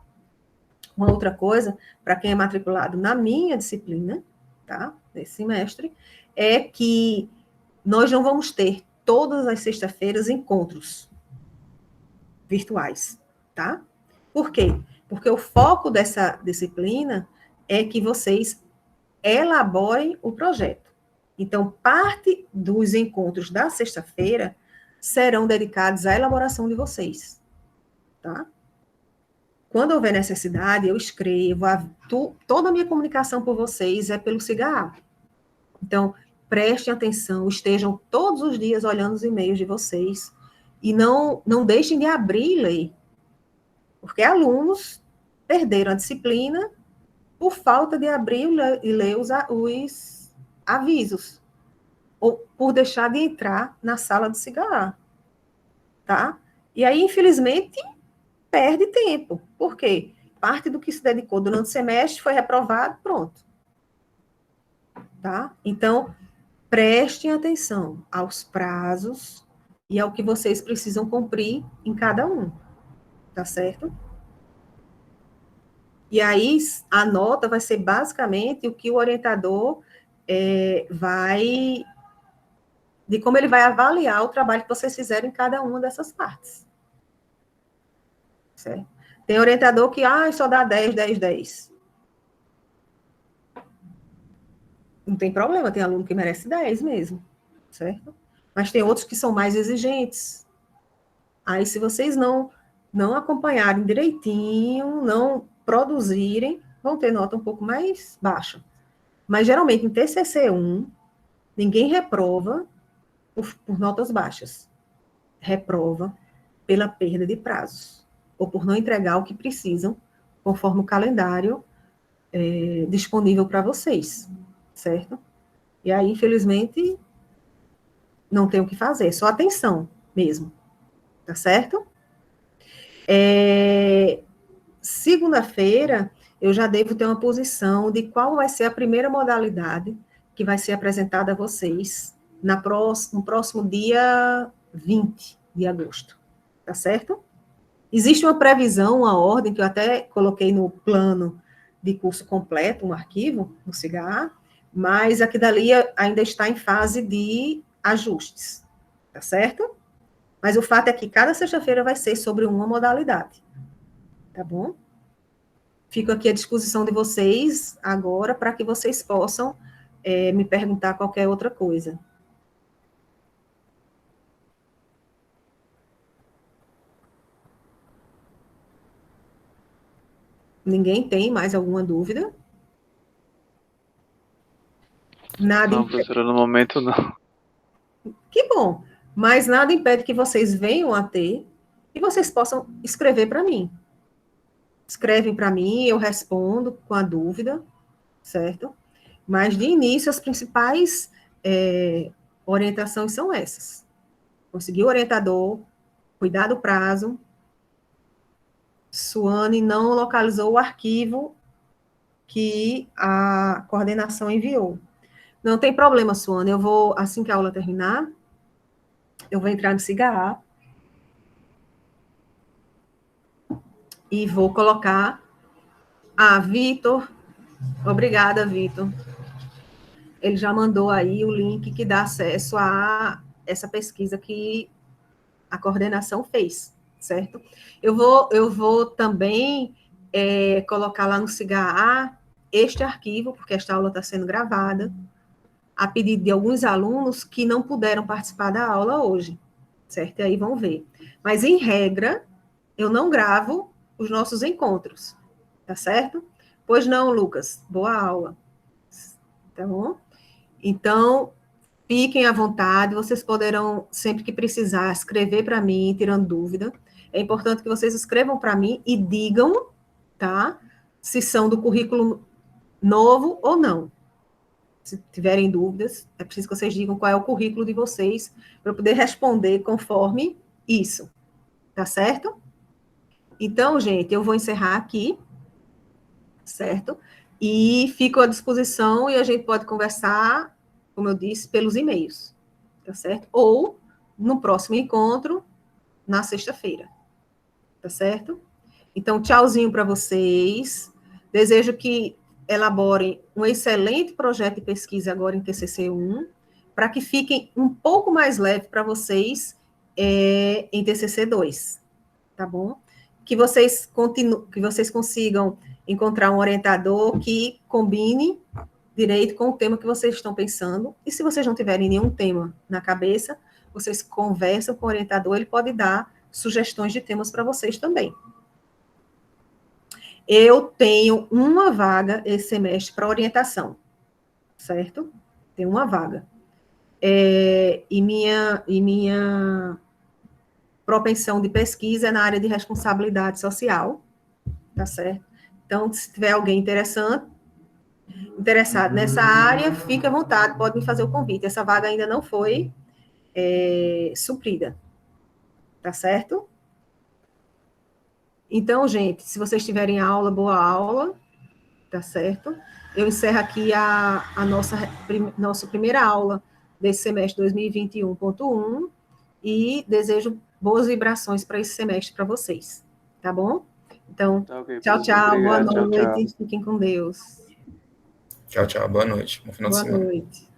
Uma outra coisa, para quem é matriculado na minha disciplina, tá? Nesse semestre, é que nós não vamos ter todas as sextas-feiras encontros virtuais, tá? Por quê? Porque o foco dessa disciplina é que vocês elaborem o projeto. Então, parte dos encontros da sexta-feira serão dedicados à elaboração de vocês, tá? Quando houver necessidade, eu escrevo, toda a minha comunicação por vocês é pelo CIGA. Então, prestem atenção, estejam todos os dias olhando os e-mails de vocês e não deixem de abrir e ler, porque alunos perderam a disciplina por falta de abrir e ler os avisos, ou por deixar de entrar na sala do CIGA, tá? E aí, infelizmente, perde tempo. Por quê? Parte do que se dedicou durante o semestre foi reprovado, pronto. Tá? Então, prestem atenção aos prazos e ao que vocês precisam cumprir em cada um. Tá certo? E aí, a nota vai ser basicamente o que o orientador vai de como ele vai avaliar o trabalho que vocês fizeram em cada uma dessas partes. Certo? Tem orientador que, só dá 10, 10, 10. Não tem problema, tem aluno que merece 10 mesmo, certo? Mas tem outros que são mais exigentes. Aí, se vocês não acompanharem direitinho, não produzirem, vão ter nota um pouco mais baixa. Mas, geralmente, em TCC1, ninguém reprova por notas baixas. Reprova pela perda de prazos, ou por não entregar o que precisam, conforme o calendário disponível para vocês, certo? E aí, infelizmente, não tem o que fazer, só atenção mesmo, tá certo? Segunda-feira, eu já devo ter uma posição de qual vai ser a primeira modalidade que vai ser apresentada a vocês no próximo dia 20 de agosto, tá certo? Existe uma previsão, uma ordem, que eu até coloquei no plano de curso completo, um arquivo, no CIGA, mas aqui dali ainda está em fase de ajustes, tá certo? Mas o fato é que cada sexta-feira vai ser sobre uma modalidade, tá bom? Fico aqui à disposição de vocês agora para que vocês possam me perguntar qualquer outra coisa. Ninguém tem mais alguma dúvida? Nada Não, professora, no momento não. Que bom, mas nada impede que vocês venham a ter e vocês possam escrever para mim. Escrevem para mim, eu respondo com a dúvida, certo? Mas, de início, as principais orientações são essas. Conseguir o orientador, cuidar do prazo. Suane não localizou o arquivo que a coordenação enviou. Não tem problema, Suane, eu vou, assim que a aula terminar, eu vou entrar no CIGA e vou colocar Vitor. Obrigada, Vitor. Ele já mandou aí o link que dá acesso a essa pesquisa que a coordenação fez, certo? Eu vou também colocar lá no CIGA este arquivo, porque esta aula está sendo gravada, a pedido de alguns alunos que não puderam participar da aula hoje, certo? E aí vão ver. Mas, em regra, eu não gravo os nossos encontros, tá certo? Pois não, Lucas, boa aula, tá bom? Então, fiquem à vontade, vocês poderão, sempre que precisar, escrever para mim, tirando dúvida. É importante que vocês escrevam para mim e digam, tá? Se são do currículo novo ou não. Se tiverem dúvidas, é preciso que vocês digam qual é o currículo de vocês, para eu poder responder conforme isso. Tá certo? Então, gente, eu vou encerrar aqui, certo? E fico à disposição e a gente pode conversar, como eu disse, pelos e-mails, tá certo? Ou no próximo encontro, na sexta-feira, tá certo? Então, tchauzinho para vocês. Desejo que elaborem um excelente projeto de pesquisa agora em TCC1, para que fiquem um pouco mais leve para vocês em TCC2, tá bom? Que vocês consigam encontrar um orientador que combine direito com o tema que vocês estão pensando, e se vocês não tiverem nenhum tema na cabeça, vocês conversam com o orientador, ele pode dar sugestões de temas para vocês também. Eu tenho uma vaga esse semestre para orientação, certo? Tem uma vaga. E minha propensão de pesquisa é na área de responsabilidade social, tá certo? Então, se tiver alguém interessado nessa área, fique à vontade, pode me fazer o convite. Essa vaga ainda não foi suprida, tá certo? Então, gente, se vocês tiverem aula, boa aula, tá certo? Eu encerro aqui a nossa primeira aula desse semestre 2021.1 e desejo boas vibrações para esse semestre para vocês, tá bom? Então, Okay, tchau, tchau, boa obrigado, noite, tchau. fiquem com Deus. Tchau, tchau. Boa noite. Bom final de Boa semana. noite.